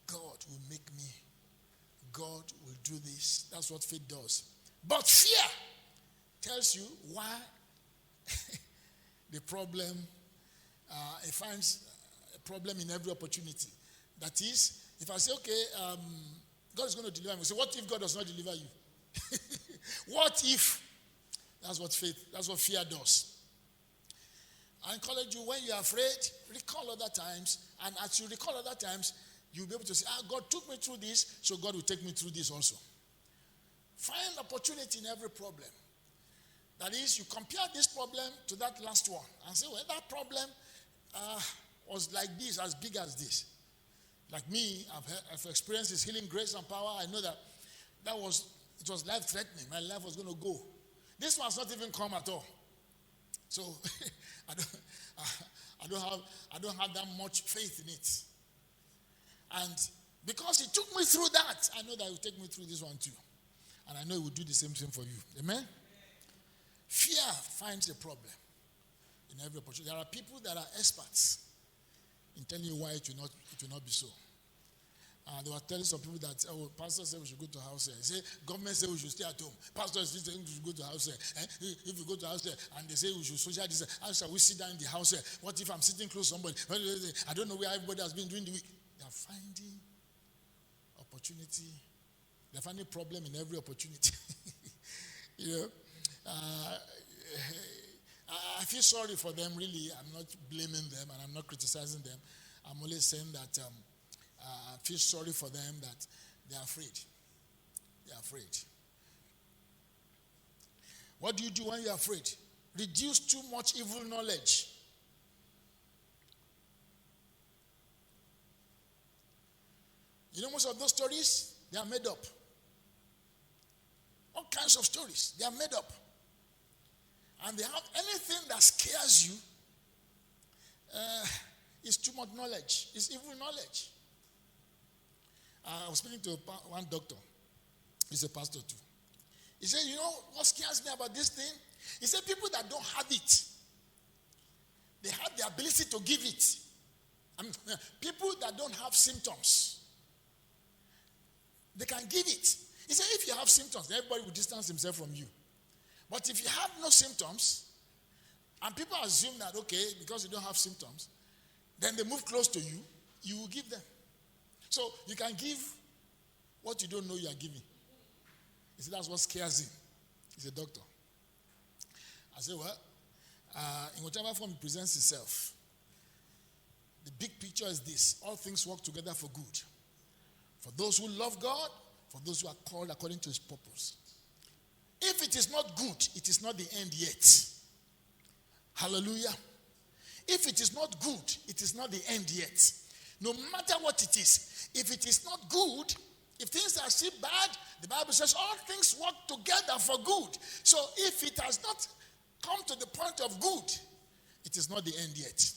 God will make me. God will do this. That's what faith does. But fear tells you why the problem, it finds a problem in every opportunity. That is, if I say, okay, God is going to deliver me. So what if God does not deliver you? What if? That's what fear does. I encourage you, when you're afraid, recall other times. And as you recall other times, you'll be able to say, God took me through this, so God will take me through this also. Find opportunity in every problem. That is, you compare this problem to that last one and say, well, that problem was like this, as big as this. Like me, I've experienced His healing grace and power. I know that it was life-threatening. My life was going to go. This one's not even come at all. So I don't have that much faith in it. And because He took me through that, I know that He will take me through this one too. And I know He will do the same thing for you. Amen? Fear finds a problem in every opportunity. There are people that are experts in telling you why it will not be so. They were telling some people that, pastor said we should go to house here. He said, government said we should stay at home. Pastor is saying we should go to house here. If we go to house here and they say we should social distance, how shall we sit down in the house here? What if I'm sitting close to somebody? I don't know where everybody has been during the week. They are finding opportunity. They are finding problem in every opportunity. I feel sorry for them, really. I'm not blaming them and I'm not criticizing them. I'm only saying that I feel sorry for them that they are afraid. They are afraid. What do you do when you're afraid? Reduce too much evil knowledge. You know, most of those stories, they are made up. All kinds of stories, they are made up. And they have anything that scares you is too much knowledge. It's evil knowledge. I was speaking to one doctor. He's a pastor too. He said, you know what scares me about this thing? He said, people that don't have it, they have the ability to give it. People that don't have symptoms, they can give it. He said, if you have symptoms, everybody will distance himself from you. But if you have no symptoms, and people assume that, okay, because you don't have symptoms, then they move close to you, you will give them. So you can give what you don't know you are giving. He said, that's what scares him. He's a doctor. I said, well, in whatever form he presents himself, the big picture is this: all things work together for good. For those who love God, for those who are called according to His purpose. If it is not good, it is not the end yet. Hallelujah. If it is not good, it is not the end yet. No matter what it is, if it is not good, if things are still bad, the Bible says all things work together for good. So if it has not come to the point of good, it is not the end yet.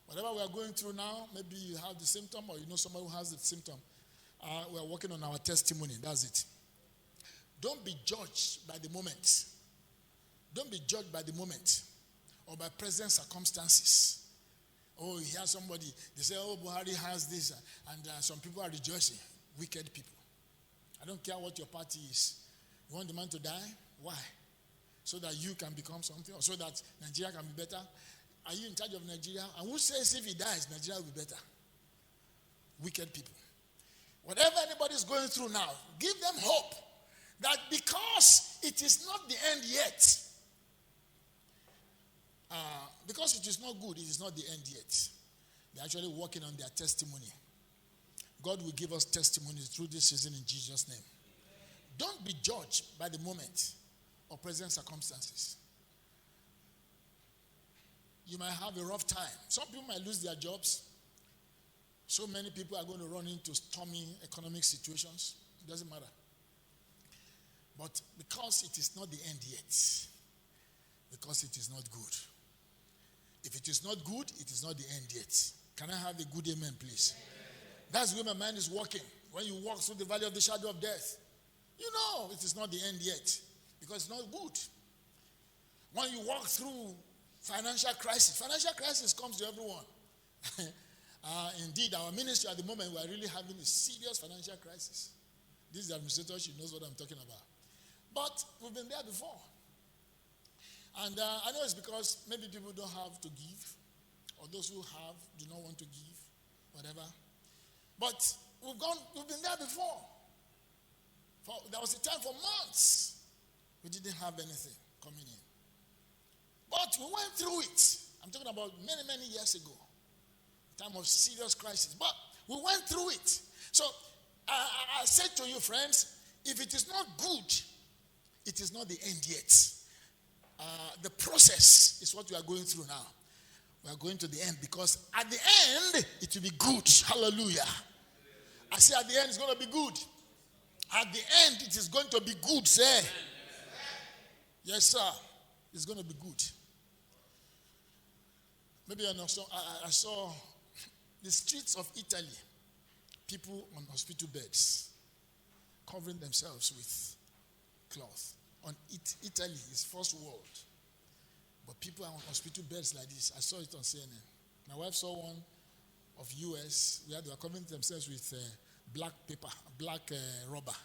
Whatever we are going through now, maybe you have the symptom or you know somebody who has the symptom. We are working on our testimony. That's it. Don't be judged by the moment. Don't be judged by the moment or by present circumstances. Oh, you hear somebody, they say, oh, Buhari has this, and some people are rejoicing. Wicked people. I don't care what your party is. You want the man to die? Why? So that you can become something, or so that Nigeria can be better? Are you in charge of Nigeria? And who says if he dies, Nigeria will be better? Wicked people. Whatever anybody is going through now, give them hope that because it is not the end yet, because it is not good, it is not the end yet. They're actually working on their testimony. God will give us testimonies through this season in Jesus' name. Don't be judged by the moment or present circumstances. You might have a rough time. Some people might lose their jobs. So many people are going to run into stormy economic situations. It doesn't matter. But because it is not the end yet, because it is not good. If it is not good, it is not the end yet. Can I have a good amen, please? That's where my mind is working. When you walk through the valley of the shadow of death, you know it is not the end yet because it's not good. When you walk through financial crisis comes to everyone. Indeed, our ministry at the moment, we are really having a serious financial crisis. This is the administrator, she knows what I'm talking about. But we've been there before. And I know it's because maybe people don't have to give, or those who have do not want to give, whatever. But we've been there before. There was a time for months we didn't have anything coming in. But we went through it. I'm talking about many, many years ago. A time of serious crisis. But we went through it. So I said to you, friends, if it is not good, it is not the end yet. The process is what we are going through now. We are going to the end because at the end, it will be good. Hallelujah. I say at the end, it's going to be good. At the end, it is going to be good, sir. Yes, sir. It's going to be good. Maybe I saw the streets of Italy, people on hospital beds, covering themselves with cloth. On Italy is first world. But people are on hospital beds like this. I saw it on CNN. My wife saw one of US where they were covering themselves with black paper, black rubber.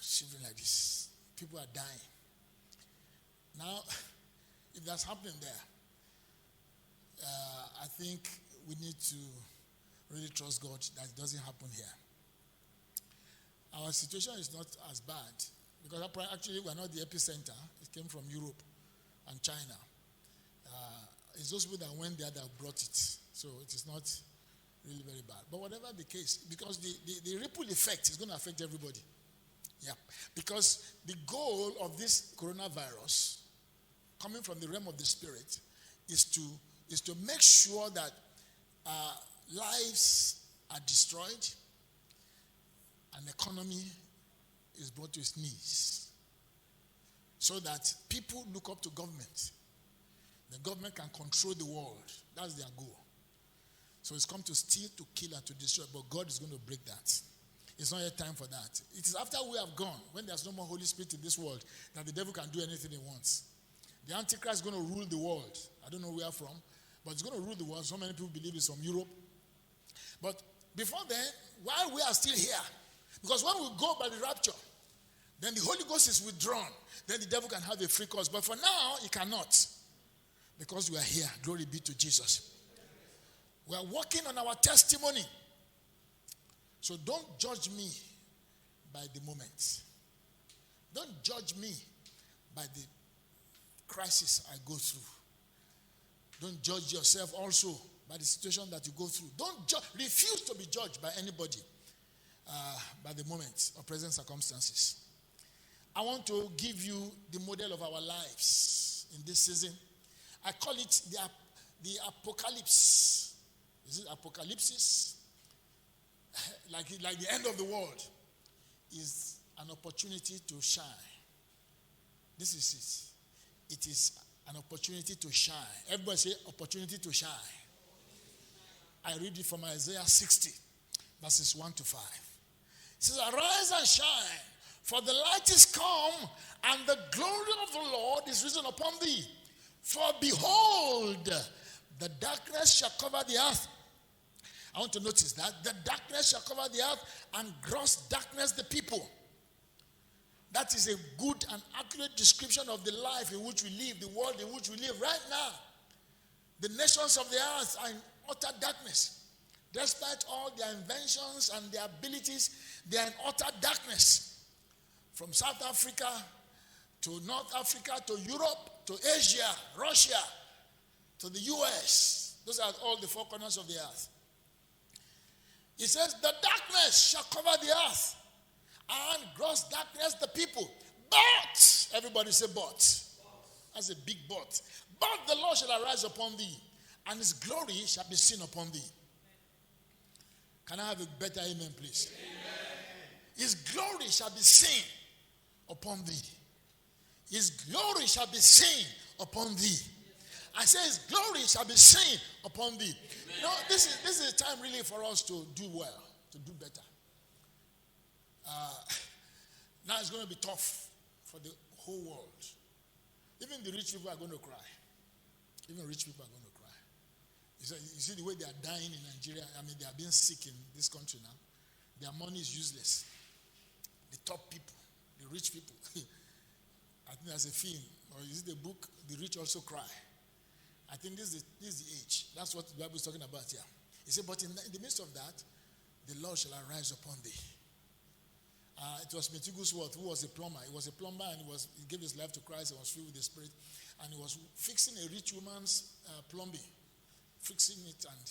Shivering like this. People are dying. Now, if that's happening there, I think we need to really trust God that it doesn't happen here. Our situation is not as bad because actually we're not the epicenter. It came from Europe and China. It's those people that went there that brought it. So it is not really very bad. But whatever the case, because the ripple effect is going to affect everybody. Yeah. Because the goal of this coronavirus, coming from the realm of the spirit, is to make sure that lives are destroyed and the economy is brought to its knees. So that people look up to government. The government can control the world. That's their goal. So it's come to steal, to kill, and to destroy. But God is going to break that. It's not yet time for that. It is after we have gone, when there's no more Holy Spirit in this world, that the devil can do anything he wants. The Antichrist is going to rule the world. I don't know where from, but it's going to rule the world. So many people believe it's from Europe. But before then, while we are still here, because when we go by the rapture, then the Holy Ghost is withdrawn. Then the devil can have a free course. But for now, he cannot. Because we are here. Glory be to Jesus. We are working on our testimony. So don't judge me by the moment. Don't judge me by the crisis I go through. Don't judge yourself also by the situation that you go through. Refuse to be judged by anybody by the moment or present circumstances. I want to give you the model of our lives in this season. I call it the apocalypse. Is it apocalypsis? like the end of the world is an opportunity to shine. This is it. It is an opportunity to shine. Everybody say opportunity to shine. I read it from Isaiah 60, verses 1 to 5. It says, arise and shine, For the light is come, and the glory of the Lord is risen upon thee. For behold, the darkness shall cover the earth. I want to notice that. The darkness shall cover the earth, and gross darkness the people. That is a good and accurate description of the life in which we live, the world in which we live right now. The nations of the earth are in utter darkness. Despite all their inventions and their abilities, they are in utter darkness. From South Africa to North Africa to Europe to Asia, Russia, to the US. Those are all the four corners of the earth. He says, the darkness shall cover the earth, and gross darkness the people. But, everybody say but. That's a big but. But the Lord shall arise upon thee, and his glory shall be seen upon thee. Can I have a better amen, please? Amen. His glory shall be seen upon thee. His glory shall be seen upon thee. I say his glory shall be seen upon thee. Amen. You know, this is a time really for us to do well, to do better. Now it's going to be tough for the whole world. Even the rich people are going to cry. Even rich people are going to cry. You see the way they are dying in Nigeria. I mean, they are being sick in this country now. Their money is useless. The top people, the rich people. I think there's a film, or is it the book, The Rich Also Cry? I think this is the age. That's what the Bible is talking about here. He said, but in the midst of that, the Lord shall arise upon thee. It was Metigusworth, who was a plumber. He was a plumber, and he gave his life to Christ and was filled with the Spirit. And he was fixing a rich woman's plumbing, fixing it and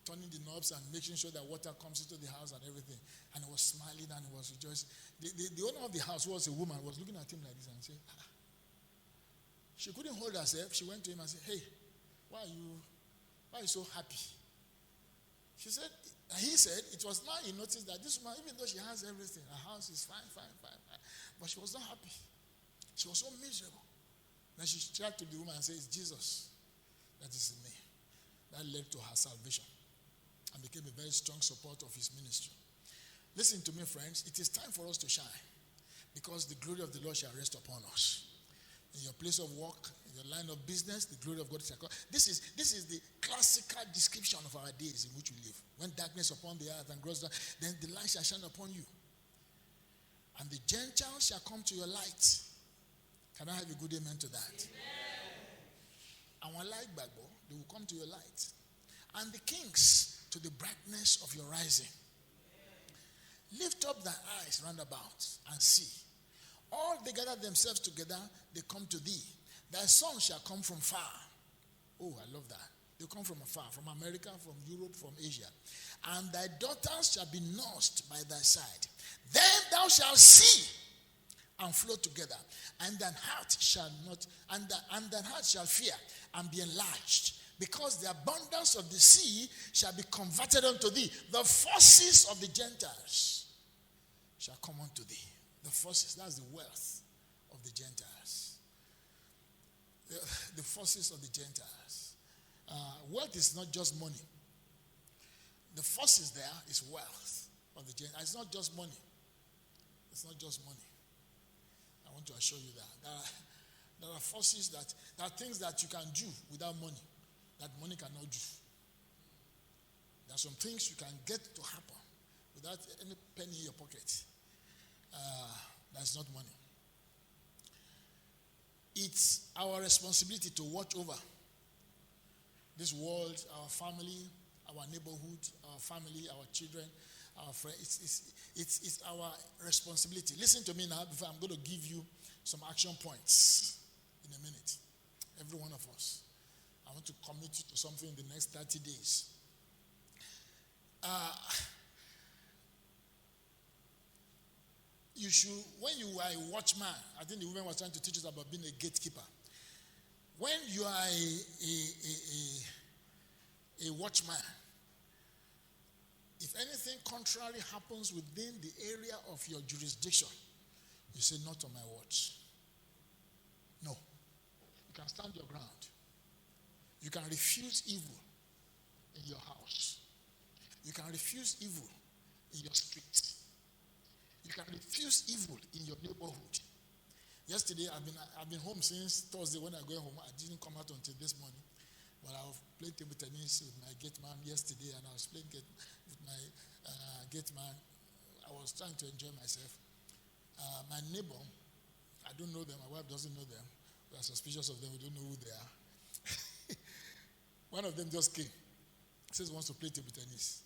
turning the knobs and making sure that water comes into the house and everything. And he was smiling and he was rejoicing. The owner of the house, who was a woman, was looking at him like this and saying, She couldn't hold herself. She went to him and said, hey, why are you so happy? He said, it was now he noticed that this woman, even though she has everything, her house is fine, but she was not happy. She was so miserable. Then she tried to the woman and said, it's Jesus that is in me. That led to her salvation and became a very strong support of his ministry. Listen to me, friends. It is time for us to shine, because the glory of the Lord shall rest upon us. In your place of work, in your line of business, the glory of God shall come. This is the classical description of our days in which we live. When darkness upon the earth and grows dark, then the light shall shine upon you. And the Gentiles shall come to your light. Can I have a good amen to that? Our light, Bible, they will come to your light. And the kings to the brightness of your rising. Lift up thy eyes round about and see. All they gather themselves together, they come to thee. Thy sons shall come from far. Oh, I love that. They come from afar, from America, from Europe, from Asia. And thy daughters shall be nursed by thy side. Then thou shalt see and flow together, and thine heart shall not, and thine heart shall fear and be enlarged, because the abundance of the sea shall be converted unto thee. The forces of the Gentiles shall come unto thee. The forces, that's the wealth of the Gentiles. The forces of the Gentiles. Wealth is not just money. The forces there is wealth of the Gentiles. It's not just money. It's not just money. I want to assure you that. There are forces there are things that you can do without money that money cannot do. There are some things you can get to happen without any penny in your pocket. That's not money. It's our responsibility to watch over this world, our family, our neighborhood, our family, our children, our friends. It's our responsibility. Listen to me now, before I'm going to give you some action points in a minute. Every one of us. I want to commit you to something in the next 30 days. You should, when you are a watchman, I think the woman was trying to teach us about being a gatekeeper. When you are a watchman, if anything contrary happens within the area of your jurisdiction, you say, not on my watch. No. You can stand your ground. You can refuse evil in your house. You can refuse evil in your street. You can refuse evil in your neighborhood. Yesterday, I've been home since Thursday. When I go home, I didn't come out until this morning. But I played table tennis with my gate man yesterday, and I was playing with my gate man. I was trying to enjoy myself. My neighbor, I don't know them. My wife doesn't know them. We are suspicious of them. We don't know who they are. One of them just came. Says he wants to play table tennis.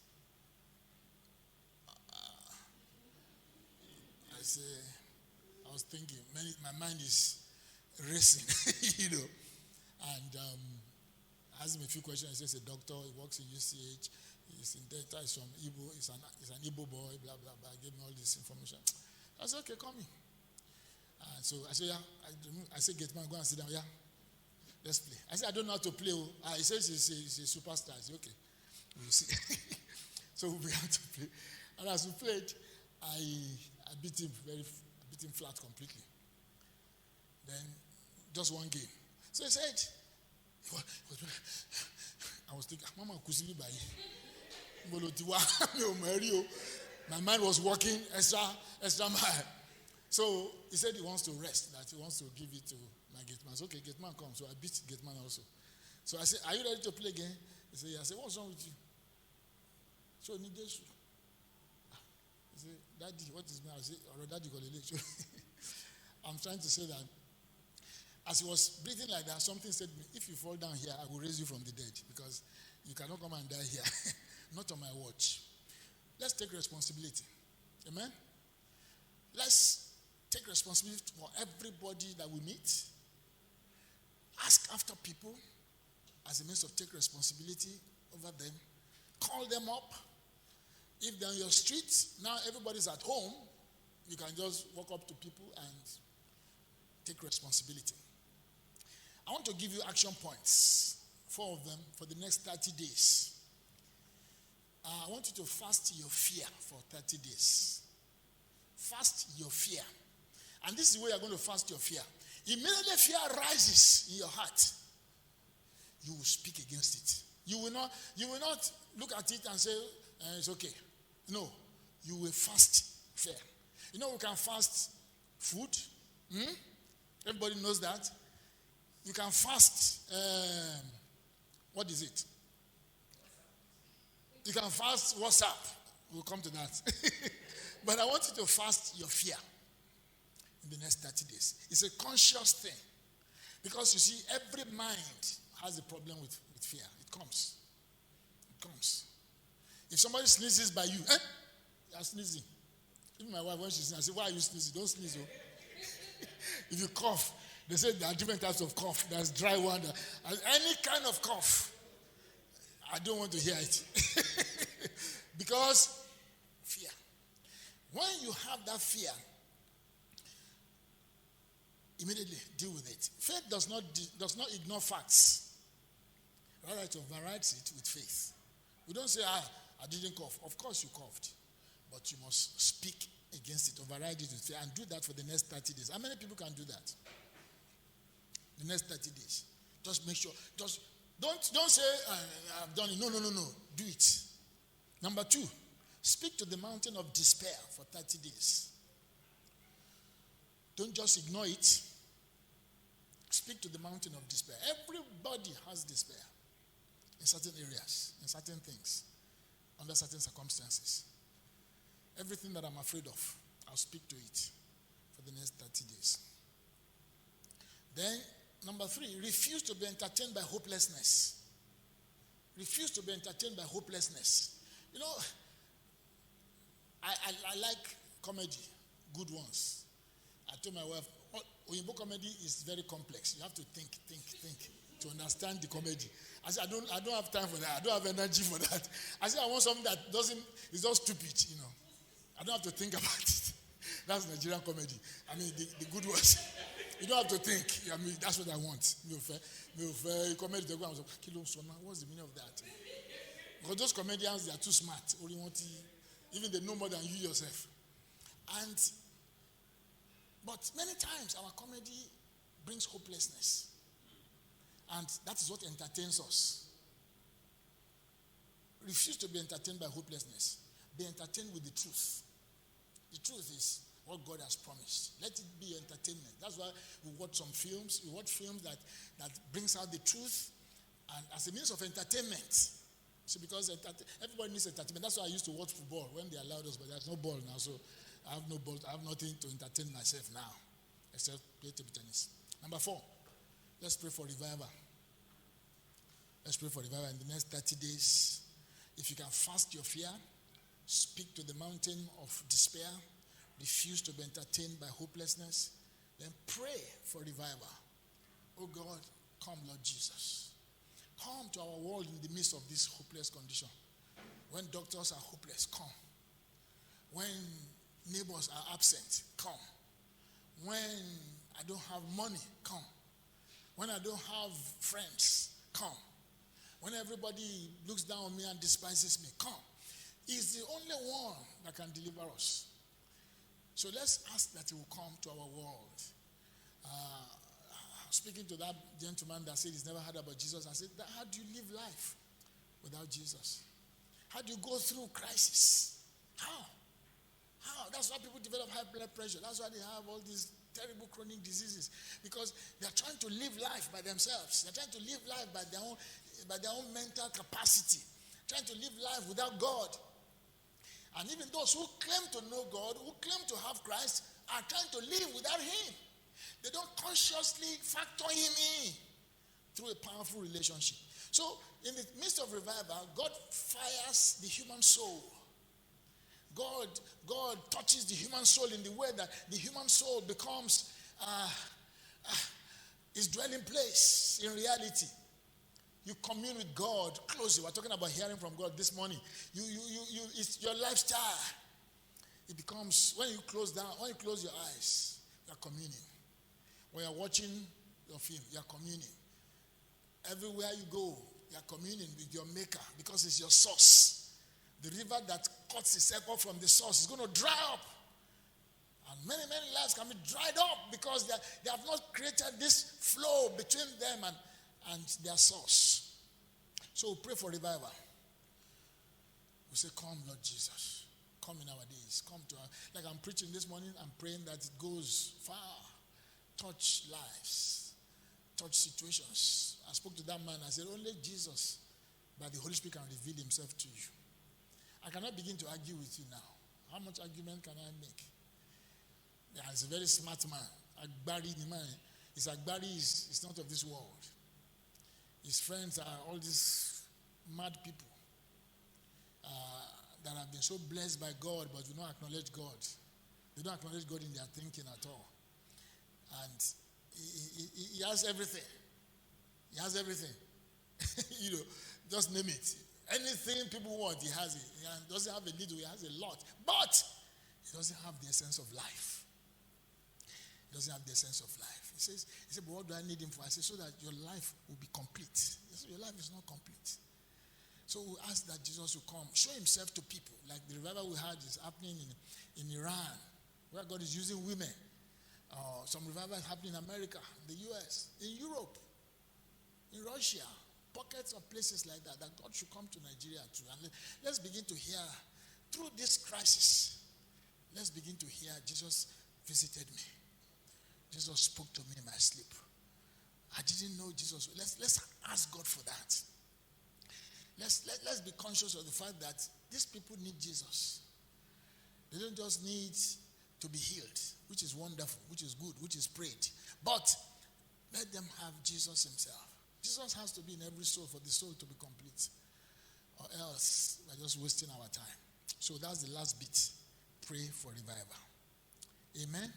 I was thinking, my mind is racing, and I asked him a few questions. He says he's a doctor, he works in UCH, he's in Delta, he's from Igbo, he's an Igbo boy, blah, blah, blah. He gave me all this information. I said, okay, come in. So I said, yeah. I said, gate man, go and sit down. Yeah, let's play. I said, I don't know how to play. He says he's a superstar. I said, okay, we'll see. So we began to play. And as we played, I beat him flat completely. Then just one game. So he said, I was thinking, Mama Kusili Bayi. My mind was working extra mile. So he said he wants to rest, that he wants to give it to my gate man. So, okay, gate man come. So I beat gate man also. So I said, are you ready to play again? He said, yeah. I said, what's wrong with you? So he said, Daddy, what is my? I said, Daddy got a I'm trying to say that as he was breathing like that, something said to me, if you fall down here, I will raise you from the dead, because you cannot come and die here. Not on my watch. Let's take responsibility. Amen? Let's take responsibility for everybody that we meet. Ask after people as a means of take responsibility over them. Call them up. If they're on your street, now everybody's at home, you can just walk up to people and take responsibility. I want to give you action points, 4 of them, for the next 30 days. I want you to fast your fear for 30 days. Fast your fear. And this is the way you're going to fast your fear. Immediately fear rises in your heart, you will speak against it. You will not look at it and say, it's okay. No, you will fast fear. We can fast food. Everybody knows that. You can fast, what is it? You can fast WhatsApp. We'll come to that. But I want you to fast your fear in the next 30 days. It's a conscious thing. Because you see, every mind has a problem with fear. It comes. If somebody sneezes by you, you are sneezing. Even my wife, when she sneezes, I say, why are you sneezing? Don't sneeze. If you cough, they say there are different types of cough. There's dry one. Any kind of cough. I don't want to hear it. Because fear. When you have that fear, immediately deal with it. Faith does not ignore facts. Rather, it overrides it with faith. We don't say, I didn't cough. Of course you coughed. But you must speak against it, override it with fear, and do that for the next 30 days. How many people can do that? The next 30 days. Just make sure. Just don't say, I've done it. No. Do it. Number 2, speak to the mountain of despair for 30 days. Don't just ignore it. Speak to the mountain of despair. Everybody has despair in certain areas, in certain things, under certain circumstances. Everything that I'm afraid of, I'll speak to it for the next 30 days. Then, number 3, refuse to be entertained by hopelessness. Refuse to be entertained by hopelessness. I like comedy, good ones. I told my wife, Oyinbo comedy is very complex. You have to think to understand the comedy. I said, I don't have time for that. I don't have energy for that. I said, I want something that is just stupid, I don't have to think about it. That's Nigerian comedy. I mean, the good ones. You don't have to think. I mean, that's what I want. Comedy, what's the meaning of that? Because those comedians, they are too smart. Even they know more than you yourself. But many times our comedy brings hopelessness. And that is what entertains us. Refuse to be entertained by hopelessness. Be entertained with the truth. The truth is what God has promised. Let it be entertainment. That's why we watch some films. We watch films that brings out the truth and as a means of entertainment. See, because everybody needs entertainment. That's why I used to watch football when they allowed us, but there's no ball now, so I have no ball. I have nothing to entertain myself now, except play table tennis. Number 4, let's pray for revival. Let's pray for revival in the next 30 days. If you can fast your fear, speak to the mountain of despair, refuse to be entertained by hopelessness, then pray for revival. Oh God, come Lord Jesus. Come to our world in the midst of this hopeless condition. When doctors are hopeless, come. When neighbors are absent, come. When I don't have money, come. When I don't have friends, come. When everybody looks down on me and despises me, come. He's the only one that can deliver us. So let's ask that he will come to our world. Speaking to that gentleman that said he's never heard about Jesus, I said, how do you live life without Jesus? How do you go through crisis? How? That's why people develop high blood pressure. That's why they have all these terrible chronic diseases. Because they're trying to live life by themselves. They're trying to live life by their own mental capacity. Trying to live life without God. And even those who claim to know God, who claim to have Christ, are trying to live without him. They don't consciously factor him in through a powerful relationship. So, in the midst of revival, God fires the human soul. God touches the human soul in the way that the human soul becomes his dwelling place in reality. You commune with God closely. We're talking about hearing from God this morning. It's your lifestyle. It becomes, when you close your eyes, you're communing. When you're watching your film, you're communing. Everywhere you go, you're communing with your maker because it's your source. The river that cuts itself off from the source is going to dry up. And many, many lives can be dried up because they have not created this flow between them and their source. So we pray for revival. We say, come, Lord Jesus. Come in our days. Come to our, like I'm preaching this morning, I'm praying that it goes far. Touch lives. Touch situations. I spoke to that man. I said, only Jesus, by the Holy Spirit, can reveal himself to you. I cannot begin to argue with you now. How much argument can I make? Yeah, he's a very smart man. Agbari, the man. Agbari is not of this world. His friends are all these mad people that have been so blessed by God but do not acknowledge God. They don't acknowledge God in their thinking at all. And he has everything. He has everything. Just name it. Anything people want, he has it. He doesn't have a little, he has a lot. But he doesn't have the essence of life. He doesn't have the essence of life. He said, but what do I need him for? I said, so that your life will be complete. He said, your life is not complete. So we ask that Jesus will come, show himself to people. Like the revival we had is happening in Iran, where God is using women. Some revival is happening in America, the US, in Europe, in Russia, pockets of places like that God should come to Nigeria too. And let's begin to hear, through this crisis, let's begin to hear Jesus visited me. Jesus spoke to me in my sleep. I didn't know Jesus. Let's ask God for that. Let's be conscious of the fact that these people need Jesus. They don't just need to be healed, which is wonderful, which is good, which is prayed. But let them have Jesus himself. Jesus has to be in every soul for the soul to be complete. Or else we're just wasting our time. So that's the last bit. Pray for revival. Amen.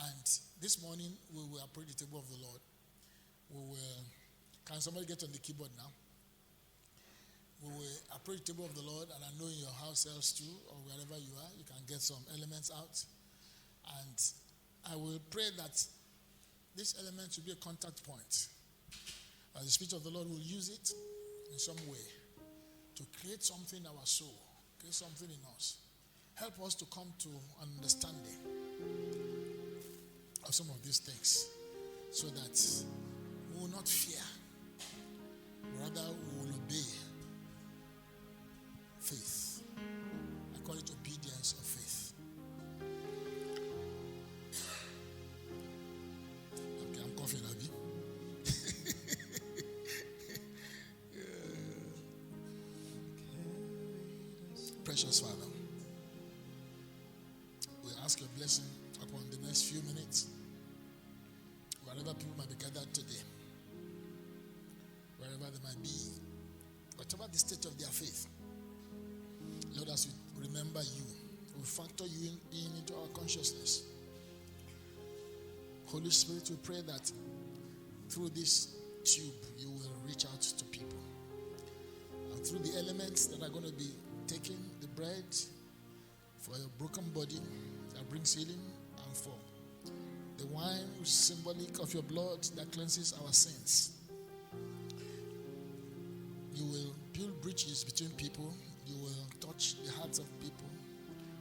And this morning we will approach the table of the Lord. Can somebody get on the keyboard now? We will approach the table of the Lord, and I know in your house else too, or wherever you are, you can get some elements out. And I will pray that this element will be a contact point. The Spirit of the Lord will use it in some way to create something in our soul, create something in us. Help us to come to an understanding of some of these things so that we will not fear, rather we will obey faith. I call it obedience of faith. Precious Father, we ask your blessing upon the next few minutes, wherever people might be gathered today, wherever they might be, whatever the state of their faith. Lord, as we remember you, we factor you into our consciousness. Holy Spirit, we pray that through this tube, you will reach out to people. And through the elements that are going to be taken, the bread for your broken body that brings healing, and for the wine which is symbolic of your blood that cleanses our sins. You will build bridges between people. You will touch the hearts of people.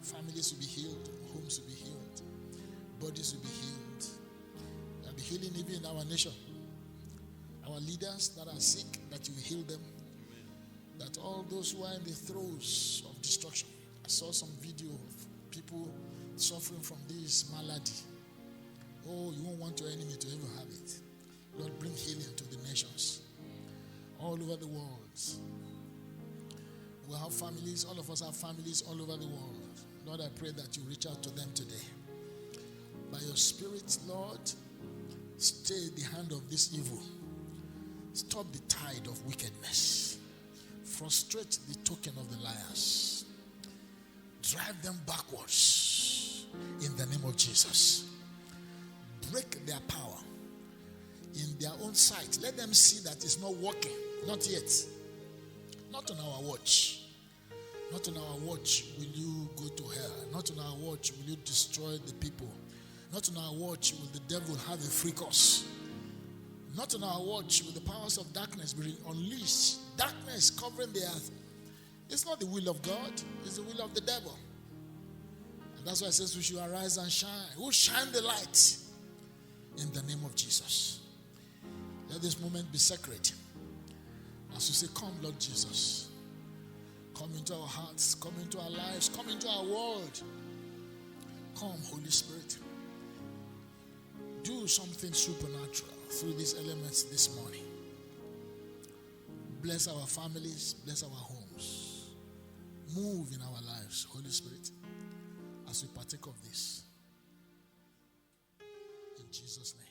Families will be healed. Homes will be healed. Bodies will be healed. There will be healing even in our nation. Our leaders that are sick, that you will heal them. That all those who are in the throes of destruction. I saw some video of people suffering from this malady. Oh, you won't want your enemy to ever have it. Lord, bring healing to the nations. All over the world. We have families, all of us have families all over the world. Lord, I pray that you reach out to them today. By your Spirit, Lord, stay the hand of this evil. Stop the tide of wickedness. Frustrate the token of the liars. Drive them backwards in the name of Jesus. Break their power in their own sight. Let them see that it's not working. Not yet. Not on our watch. Not on our watch will you go to hell. Not on our watch will you destroy the people. Not on our watch will the devil have a free course. Not on our watch will the powers of darkness be unleashed. Darkness covering the earth. It's not the will of God. It's the will of the devil. And that's why it says we should arise and shine. We'll shine the light in the name of Jesus. Let this moment be sacred. As we say, come Lord Jesus. Come into our hearts. Come into our lives. Come into our world. Come Holy Spirit. Do something supernatural through these elements this morning. Bless our families. Bless our homes. Move in our lives, Holy Spirit, as we partake of this. In Jesus' name.